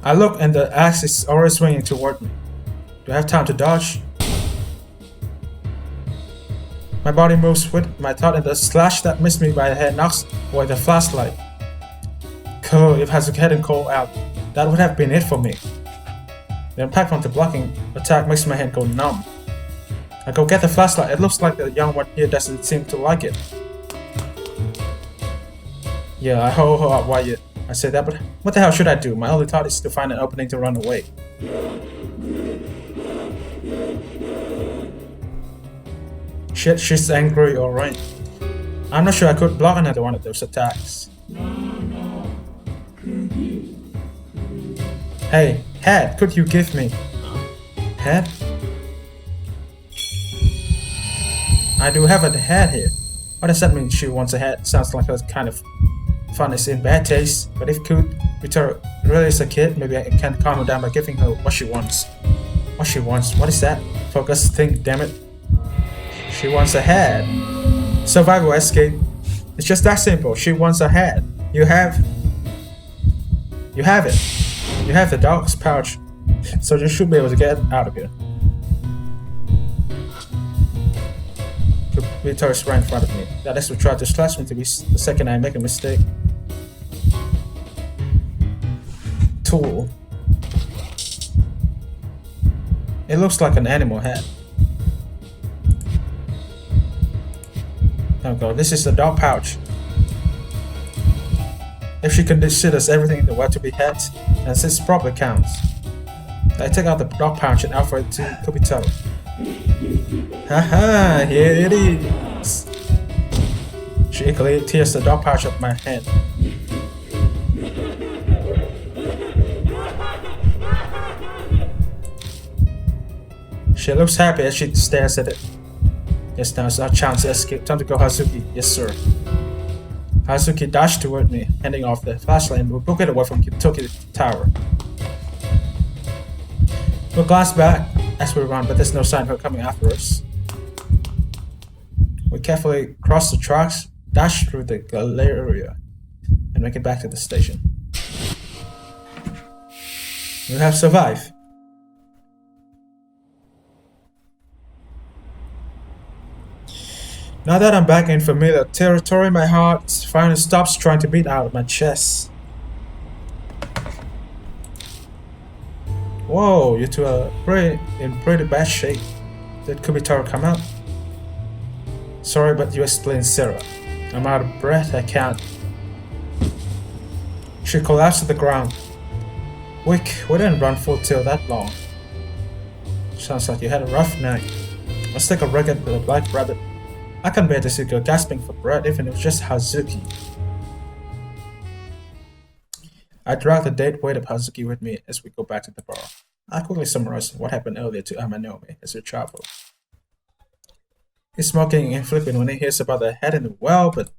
I look and the axe is already swinging toward me. Do I have time to dodge? My body moves with my thought and the slash that missed me by the head knocks away the flashlight. Cool, if Hazuki hadn't called out, that would have been it for me. The impact from the blocking attack makes my hand go numb. I go get the flashlight. It looks like the young one here doesn't seem to like it. Yeah, I hold her up while I say that, but what the hell should I do? My only thought is to find an opening to run away. Shit, she's angry, alright. I'm not sure I could block another one of those attacks. Hey, head, could you give me? Head? I do have a head here. What does that mean she wants a head? Sounds like a kind of fun is in bad taste. But if Kubitarou really is a kid, maybe I can calm her down by giving her what she wants. What she wants? What is that? Focus, think, damn it. She wants a head. Survival escape. It's just that simple. She wants a head. You have it. You have the dog's pouch. So you should be able to get out of here. Kubitarou's right in front of me. That is to try to slash me to be the second I make a mistake. Tool. It looks like an animal head. Oh god, this is the dog pouch. If she considers everything in the world to be heads, then this probably counts. I take out the dog pouch and offer it to Kubitarou. Haha, here it is. She eagerly tears the dog pouch off my hand. She looks happy as she stares at it. Yes, now's our chance to escape. Time to go, Hazuki. Yes, sir. Hazuki dashed toward me, handing off the flashlight, and we book it away from Kintoki Tower. We'll glance back as we run, but there's no sign of her coming after us. We carefully cross the tracks, dash through the Galleria, and make it back to the station. We have survived. Now that I'm back in familiar territory, my heart finally stops trying to beat out of my chest. Whoa, you two are in pretty bad shape. Did Kubitarou come out? Sorry, but you explained Sarah. I'm out of breath, I can't. She collapsed to the ground. Wick, we didn't run full tilt that long. Sounds like you had a rough night. Let's take a look at the black rabbit. I can bear to see her gasping for breath, even if it's just Hazuki. I drag the dead weight of Hazuki with me as we go back to the bar. I quickly summarize what happened earlier to Amanome as we travel. He's smoking and flipping when he hears about the head in the well, but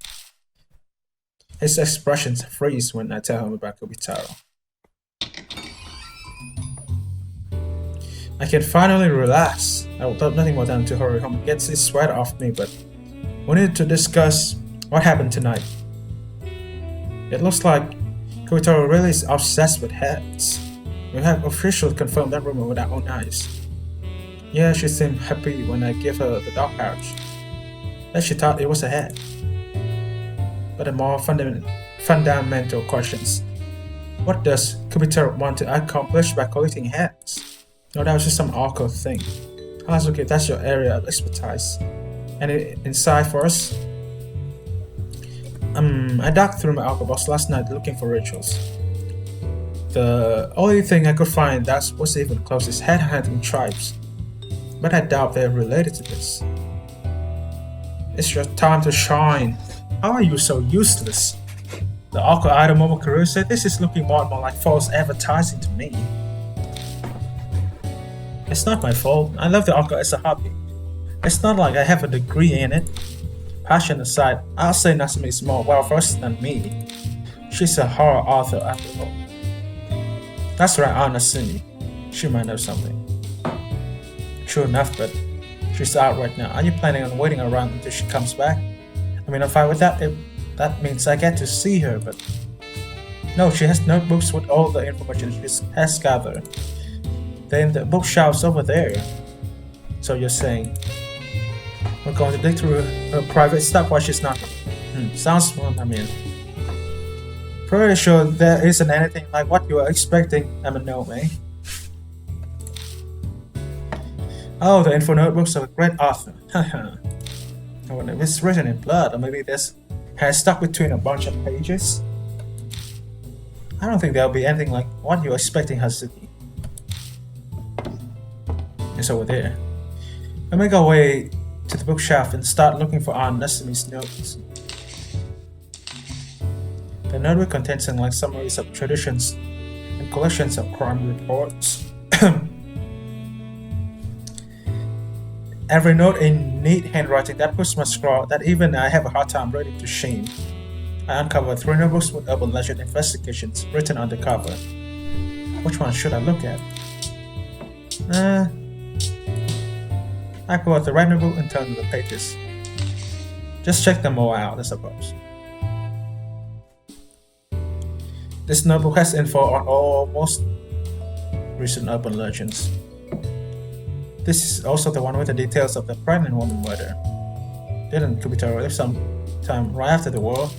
his expressions freeze when I tell him about Kubitarou. I can finally relax. I will do nothing more than to hurry home and get this sweat off me, but we need to discuss what happened tonight. It looks like Kubitarou really is obsessed with heads. We have officially confirmed that rumor with our own eyes. Yeah, she seemed happy when I gave her the dog pouch. That she thought it was a head. But the more fundamental questions. What does Kubitarou want to accomplish by collecting heads? No, that was just some awkward thing. Hazuki, that's your area of expertise. Any insight for us? I dug through my alcohol box last night looking for rituals. The only thing I could find that was even close is headhunting tribes. But I doubt they're related to this. It's your time to shine. How are you so useless? The awkward idol Momokuru said this is looking more and more like false advertising to me. It's not my fault. I love the awkward as a hobby. It's not like I have a degree in it. Passion aside, I'll say Natsume is more well-versed than me. She's a horror author after all. That's right, Aunt Natsume. She might know something. True enough, but she's out right now. Are you planning on waiting around until she comes back? I mean, I'm fine with that if that means I get to see her, but... No, she has notebooks with all the information she has gathered. They're in the bookshelves over there. So you're saying... We're going to dig through her private stuff while she's not... sounds fun, I mean... Pretty sure there isn't anything like what you were expecting, Amanome. Oh, the info notebooks of a great author. Haha. I wonder if it's written in blood, or maybe there's hair stuck between a bunch of pages. I don't think there'll be anything like what you're expecting, Hazuki. It's over there. We make our way to the bookshelf and start looking for Aunt Nasumi's notes. The notebook contains like summaries of traditions and collections of crime reports. Every note in neat handwriting that puts my scrawl that even I have a hard time reading to shame. I uncovered 3 notebooks with urban legend investigations written on the cover. Which one should I look at? I pull out the right notebook and turn to the pages. Just check them all out, I suppose. This notebook has info on all most recent urban legends. This is also the one with the details of the pregnant woman murder. Didn't Kubitarou live some time right after the war?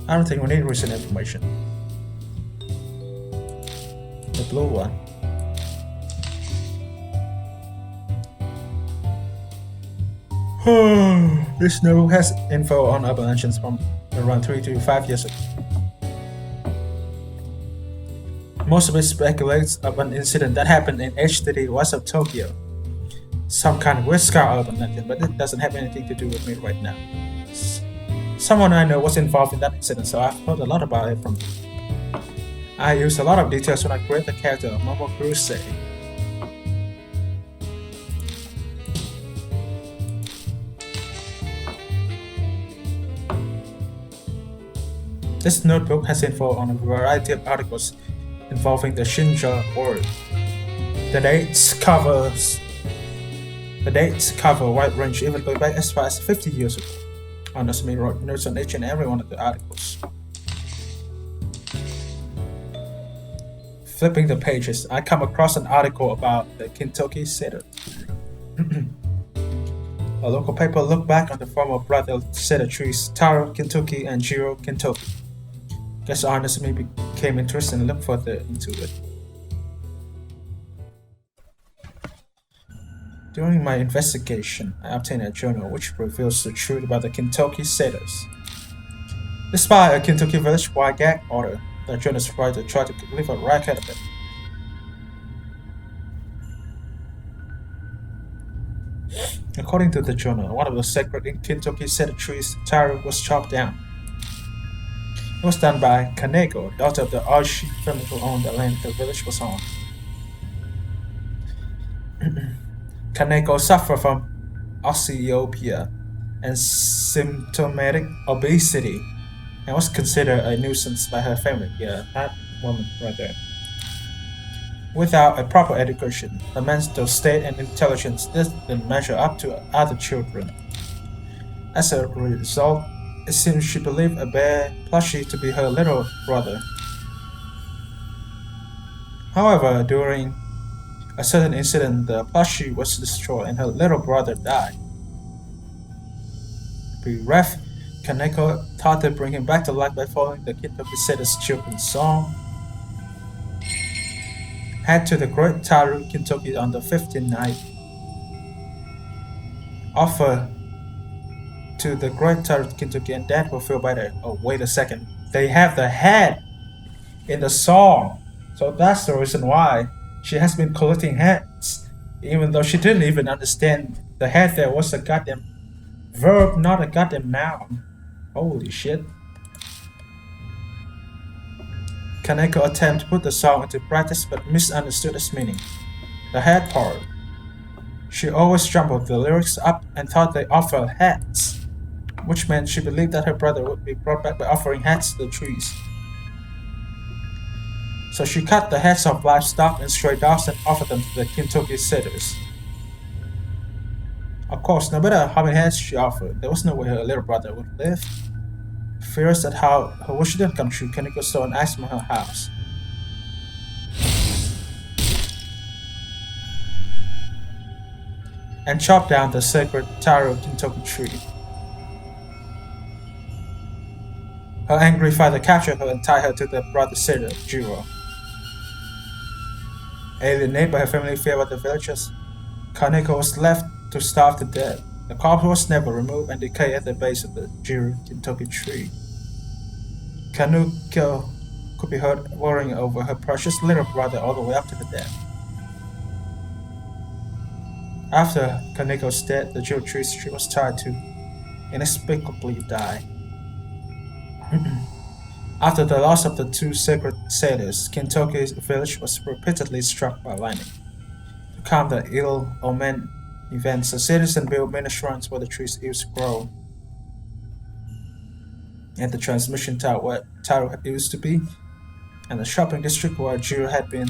I don't think we need recent information. The blue one. This notebook has info on urban legends from around 3 to 5 years ago. Most of it speculates of an incident that happened in H City west of Tokyo. Some kind of weird scar urban legend, but it doesn't have anything to do with me right now. Someone I know was involved in that incident, so I've heard a lot about it from them. I use a lot of details when I create the character of Momo Kurose. This notebook has info on a variety of articles involving the Shinja ward. The dates cover a wide range, even going back as far as 50 years ago. Honestly, wrote notes on each and every one of the articles. Flipping the pages, I come across an article about the Kintoki setter. A local paper looked back on the former brother setter trees Taro Kintoki and Jiro Kintoki. Guess honestly became interested and looked further into it. During my investigation, I obtained a journal which reveals the truth about the Kintoki setters. Despite a Kintoki village-wide gag order, the journal's writer tried to leave a record of it. According to the journal, one of the sacred Kintoki setter trees, Taro, was chopped down. It was done by Kaneko, daughter of the Oishi family who owned the land the village was on. Kaneko suffered from osteopenia and symptomatic obesity and was considered a nuisance by her family. Yeah, that woman right there. Without a proper education, her mental state and intelligence didn't measure up to other children. As a result, it seems she believed a bear plushie to be her little brother. However, during a certain incident, the plushie was destroyed and her little brother died. Bereft, Kaneko thought to bring him back to life by following the Kintoki setter's children's song. Head to the Great Taro Kintoki on the 15th night. Offer to the Great Taro Kintoki and Dad will feel better. Oh, wait a second. They have the head in the song. So that's the reason why she has been collecting heads. Even though she didn't even understand the head there was a goddamn verb, not a goddamn noun. Holy shit. Kaneko attempted to put the song into practice but misunderstood its meaning. The head part. She always jumbled the lyrics up and thought they offered heads, which meant she believed that her brother would be brought back by offering heads to the trees. So she cut the heads of livestock and stray dogs and offered them to the Kintoki setters. Of course, no matter how many heads she offered, there was no way her little brother would live. Furious at how her wish didn't come true, Kaneko stole an axe from her house. And chopped down the sacred Taro Kintoki tree. Her angry father captured her and tied her to the brother setter, Jiro. Alienated by her family fear of the villagers, Kaneko was left to starve to death. The corpse was never removed and decayed at the base of the Jiro Kintoki tree. Kaneko could be heard worrying over her precious little brother all the way up to the death. After Kaneko's death, the jewel tree she was tied to inexplicably died. After the loss of the two sacred satyrs, Kintoki's village was repeatedly struck by lightning. To calm the ill-omened events, the citizens built many shrines where the trees used to grow. At the transmission tower where Taro used to be, and the shopping district where Jiro had been.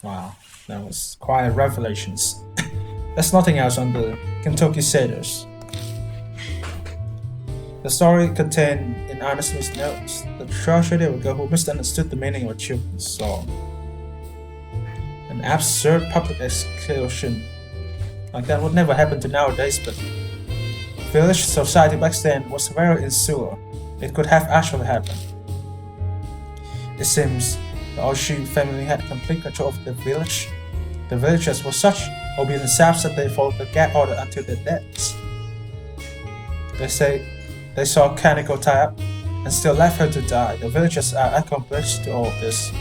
Wow, that was quite revelations. There's nothing else on the Kentucky Satyrs. The story contained in Ernest Smith's notes the tragedy of a girl who misunderstood the meaning of a children's song. An absurd public execution like that would never happen to nowadays, but village society back then was very insular. It could have actually happened. It seems the Oshi family had complete control of the village. The villagers were such obedient saps that they followed the gag order until their deaths. They say they saw Kaneko tie up and still left her to die. The villagers are accomplished to all of this.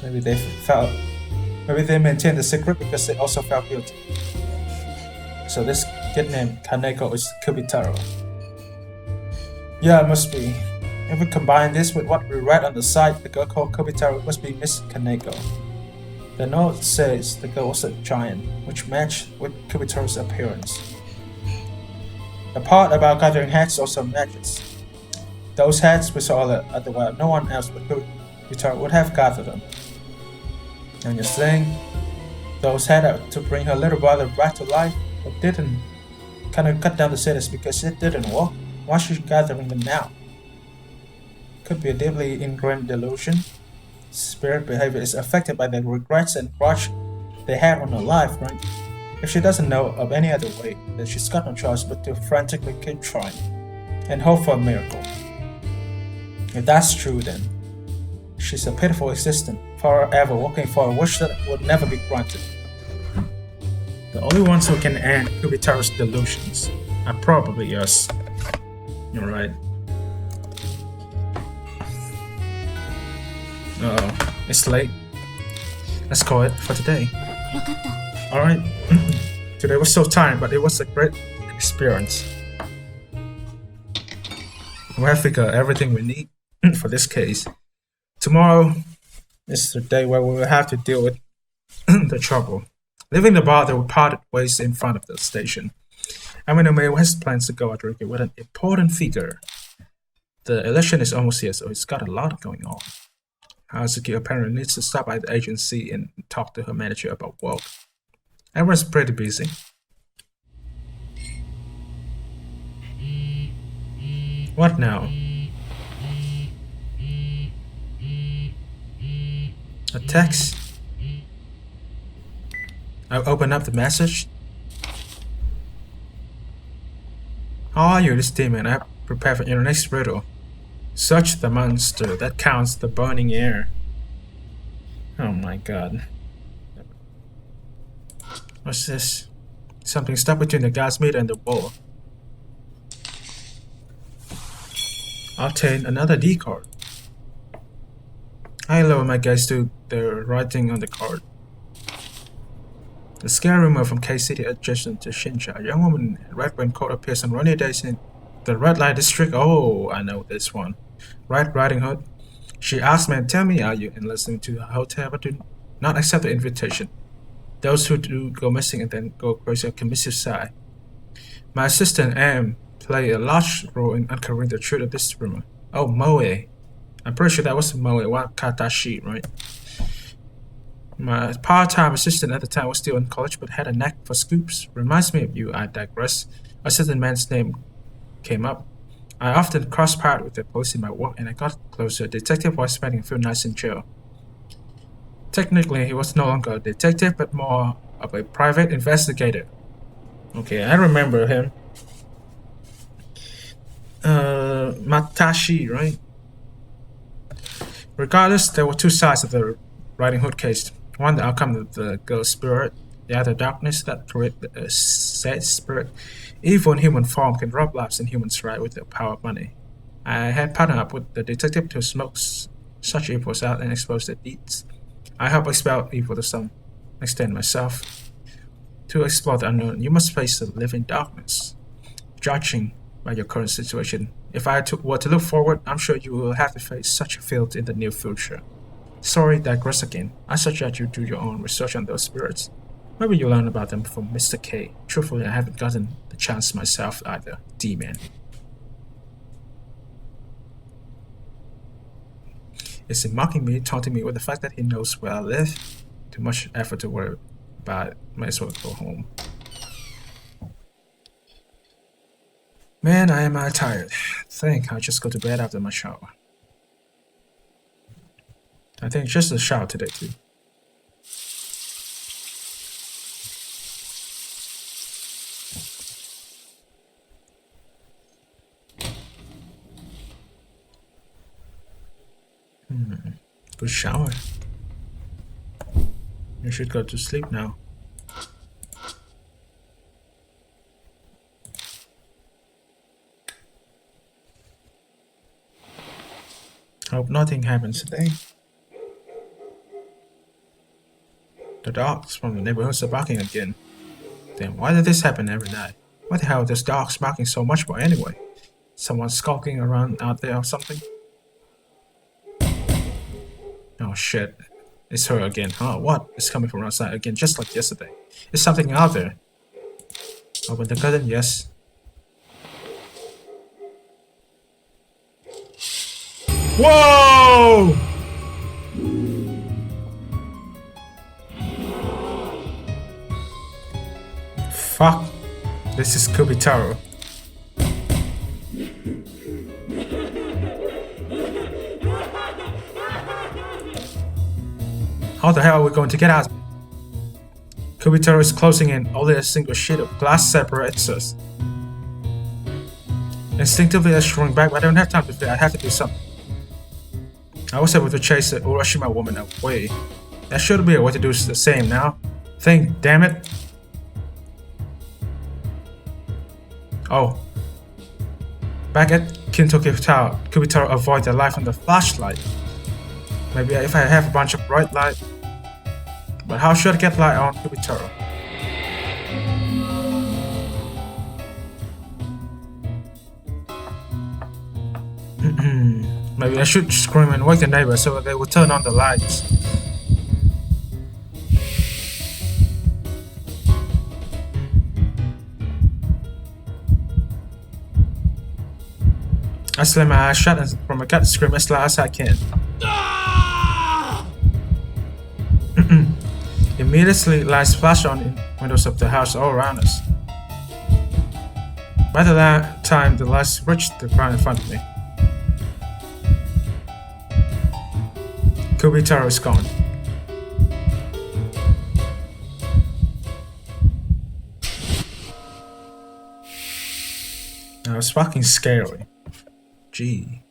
Maybe they maintained the secret because they also felt guilty. So this kid named Kaneko is Kubitarou. Yeah, it must be. If we combine this with what we read on the site, the girl called Kubitarou must be Miss Kaneko. The note says the girl was a giant, which matched with Kubitarou's appearance. The part about gathering heads also matches. Those heads we saw at the well, no one else but Kubitarou would have gathered them. And you're saying those heads out to bring her little brother back to life, but didn't kind of cut down the cities because it didn't work. Why is she gathering them now? Could be a deeply ingrained delusion. Spirit behavior is affected by the regrets and grudge they had on her life, right? If she doesn't know of any other way, then she's got no choice but to frantically keep trying and hope for a miracle. If that's true, then she's a pitiful existence, forever working for a wish that would never be granted. The only ones who can end Kubitarou's delusions are probably us. You're right. Uh-oh, it's late. Let's call it for today. Alright. Today was so tiring, but it was a great experience. We have figured everything we need for this case. Tomorrow is the day where we will have to deal with the trouble. Leaving the bar, they will parted ways in front of the station. Amino May has plans to go out drinking with an important figure. The election is almost here, so it's got a lot going on. Hazuki apparently needs to stop by the agency and talk to her manager about work. Everyone's pretty busy. What now? A text? I'll open up the message. How are you this demon? I prepare for your next riddle. Search the monster that counts the burning air. Oh my god. What's this? Something stuck between the gas meter and the wall. Obtain another D card. I lower my gaze to the writing on the card. The scary rumor from K-City adjacent to Shinja. A young woman in red raincoat appears on rainy days in the red light district. Oh, I know this one. Red Riding Hood. She asked me, tell me, are you enlisting to the hotel but do not accept the invitation? Those who do go missing and then go crazy can miss your side. My assistant M played a large role in uncovering the truth of this rumor. Oh, Moe. I'm pretty sure that was Moe Wakatashi, right? My part-time assistant at the time was still in college but had a knack for scoops. Reminds me of you, I digress. A certain man's name came up. I often cross-paths with the police in my work and I got closer. The detective was spending a few nights in jail. Technically, he was no longer a detective but more of a private investigator. Okay, I remember him. Matashi, right? Regardless, there were two sides of the Riding Hood case. One, the outcome of the girl's spirit. The other, darkness that created a sad spirit. Evil in human form can rob lives and humans right with the power of money. I had partnered up with the detective to smoke such evils out and expose their deeds. I help expel evil to some extent myself. To explore the unknown, you must face the living darkness. Judging by your current situation, if I were to look forward, I'm sure you will have to face such a field in the near future. Sorry, digress again. I suggest you do your own research on those spirits. Maybe you'll learn about them from Mr. K. Truthfully, I haven't gotten the chance myself either, D-Man. Is he mocking me, taunting me with the fact that he knows where I live? Too much effort to worry about. Might as well go home. Man, I am tired. Think I'll just go to bed after my shower. I think just a shower today too. Good shower. You should go to sleep now. Hope nothing happens today. The dogs from the neighborhood are barking again. Then why did this happen every night? What the hell are those dogs barking so much for anyway? Someone skulking around out there or something? Oh shit. It's her again, huh? What? It's coming from outside again, just like yesterday. There's something out there. Open the curtain, yes. Whoa! Fuck. This is Kubitarou. How the hell are we going to get out? Kubitarou is closing in. Only a single sheet of glass separates us. Instinctively I shrunk back, but I don't have time to think. I have to do something. I was able to chase the Urashima woman away. That should be a way to do the same now. Think, damn it. Oh. Back at Kintoki Tower, Kubitarou avoid the light from the flashlight. Maybe if I have a bunch of bright light. But how should I get light on Kubitarou? Maybe I should scream and wake the neighbors so that they will turn on the lights. I slam my eyes shut and from a gut scream as loud as I can. Immediately, lights flash on in windows of the house all around us. By the time the lights reached the ground in front of me, Kubitarou is gone. That was fucking scary. Gee.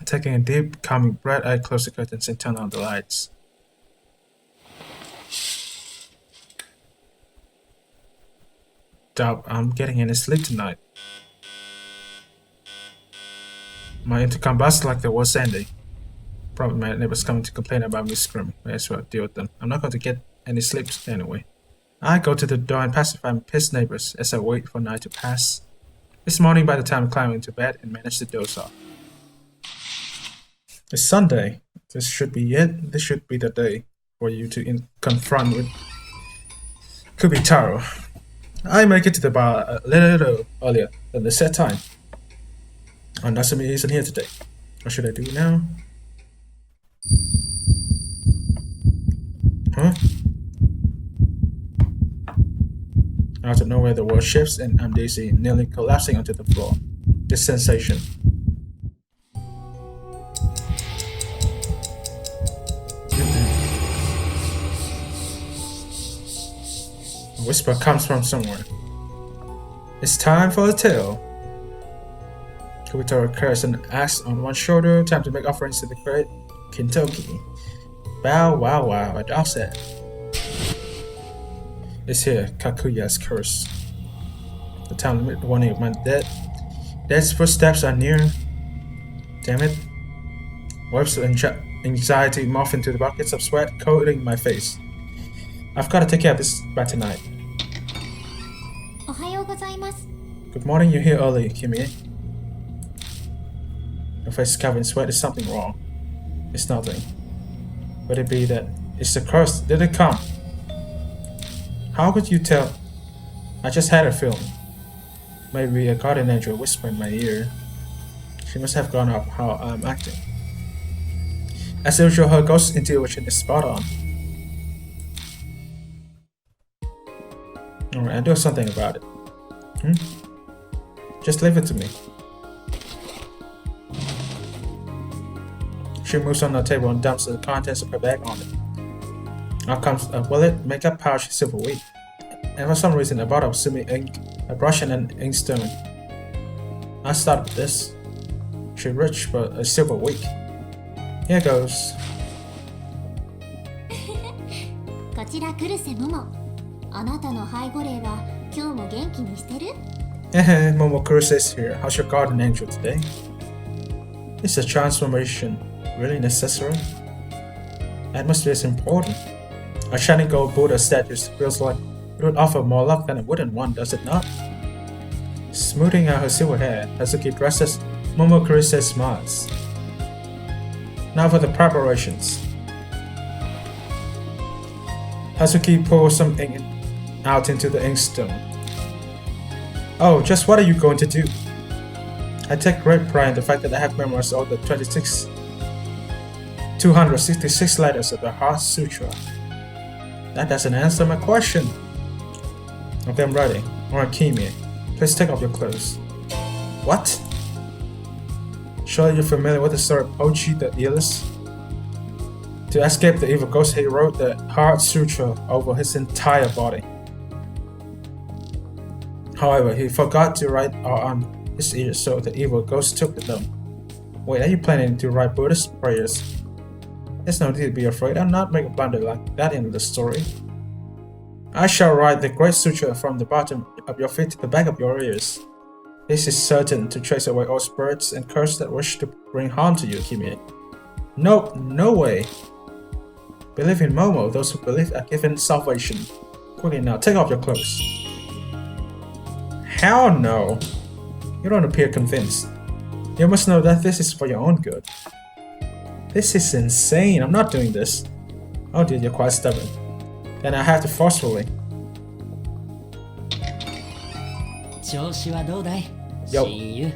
Taking a deep, calming breath, I close the curtains and turn on the lights. Doubt I'm getting any sleep tonight. My intercom buzzed like there was ending. Probably my neighbors coming to complain about me screaming. May as well deal with them. I'm not going to get any sleep anyway. I go to the door and pacify my pissed neighbors as I wait for night to pass. This morning, by the time I climb into bed and manage to doze off. It's Sunday. This should be it. This should be the day for you to confront with Kubitarou. I make it to the bar a little earlier than the set time. And Nasumi isn't here today. What should I do now? Huh? Out of nowhere, the world shifts and I'm dizzy, nearly collapsing onto the floor. This sensation. A whisper comes from somewhere. It's time for a tale. Kubitarou carries an axe on one shoulder, time to make offerings to the great Kintoki. Bow, wow, wow, a dog said. It's here, Kakuya's curse. The time limit warning of my dead. Dead's footsteps are near. Damn it. Webs and anxiety morphed into the buckets of sweat coating my face. I've got to take care of this by tonight. Good morning, you're here early, Kimi. Your face is covered in sweat. Is something wrong? It's nothing. Would it be that it's a curse? Did it come? How could you tell? I just had a feeling. Maybe a guardian angel whispered in my ear. She must have gone up how I'm acting. As usual, her ghost intuition is spot on. Alright, I'll do something about it. Just leave it to me. She moves on the table and dumps the contents of her bag on it. Out comes a wallet, makeup pouch, silver wig, and for some reason a bottle of sumi ink, a brush and an ink stone. I start with this. She reached for a silver wig. Here goes. こちら来瀬桃。あなたの背後霊は今日も元気にしてる? Momo Kurose is here. How's your guardian angel today? Is the transformation really necessary? Atmosphere is important. A shining gold Buddha statue feels like it would offer more luck than a wooden one, does it not? Smoothing out her silver hair, Hazuki dresses Momo Kurose smiles. Now for the preparations. Hazuki pours some ink out into the inkstone. Oh, just what are you going to do? I take great pride in the fact that I have memorized all the 266 letters of the Heart Sutra. That doesn't answer my question. Okay, I'm ready. Alright, Kimi, please take off your clothes. What? Surely you're familiar with the story of Ochi the Earless? To escape the evil ghost, he wrote the Heart Sutra over his entire body. However, he forgot to write on his ears, so the evil ghost took them. Wait, are you planning to write Buddhist prayers? There's no need to be afraid. I'll not make a blunder like that in the story. I shall write the Great Sutra from the bottom of your feet to the back of your ears. This is certain to chase away all spirits and curses that wish to bring harm to you, Kimi. Nope, no way. Believe in Momo, those who believe are given salvation. Quickly now, take off your clothes. Hell no! You don't appear convinced. You must know that this is for your own good. This is insane, I'm not doing this. Oh dear, you're quite stubborn. Then I have to forcefully. 調子はどうだい? Yo. 親友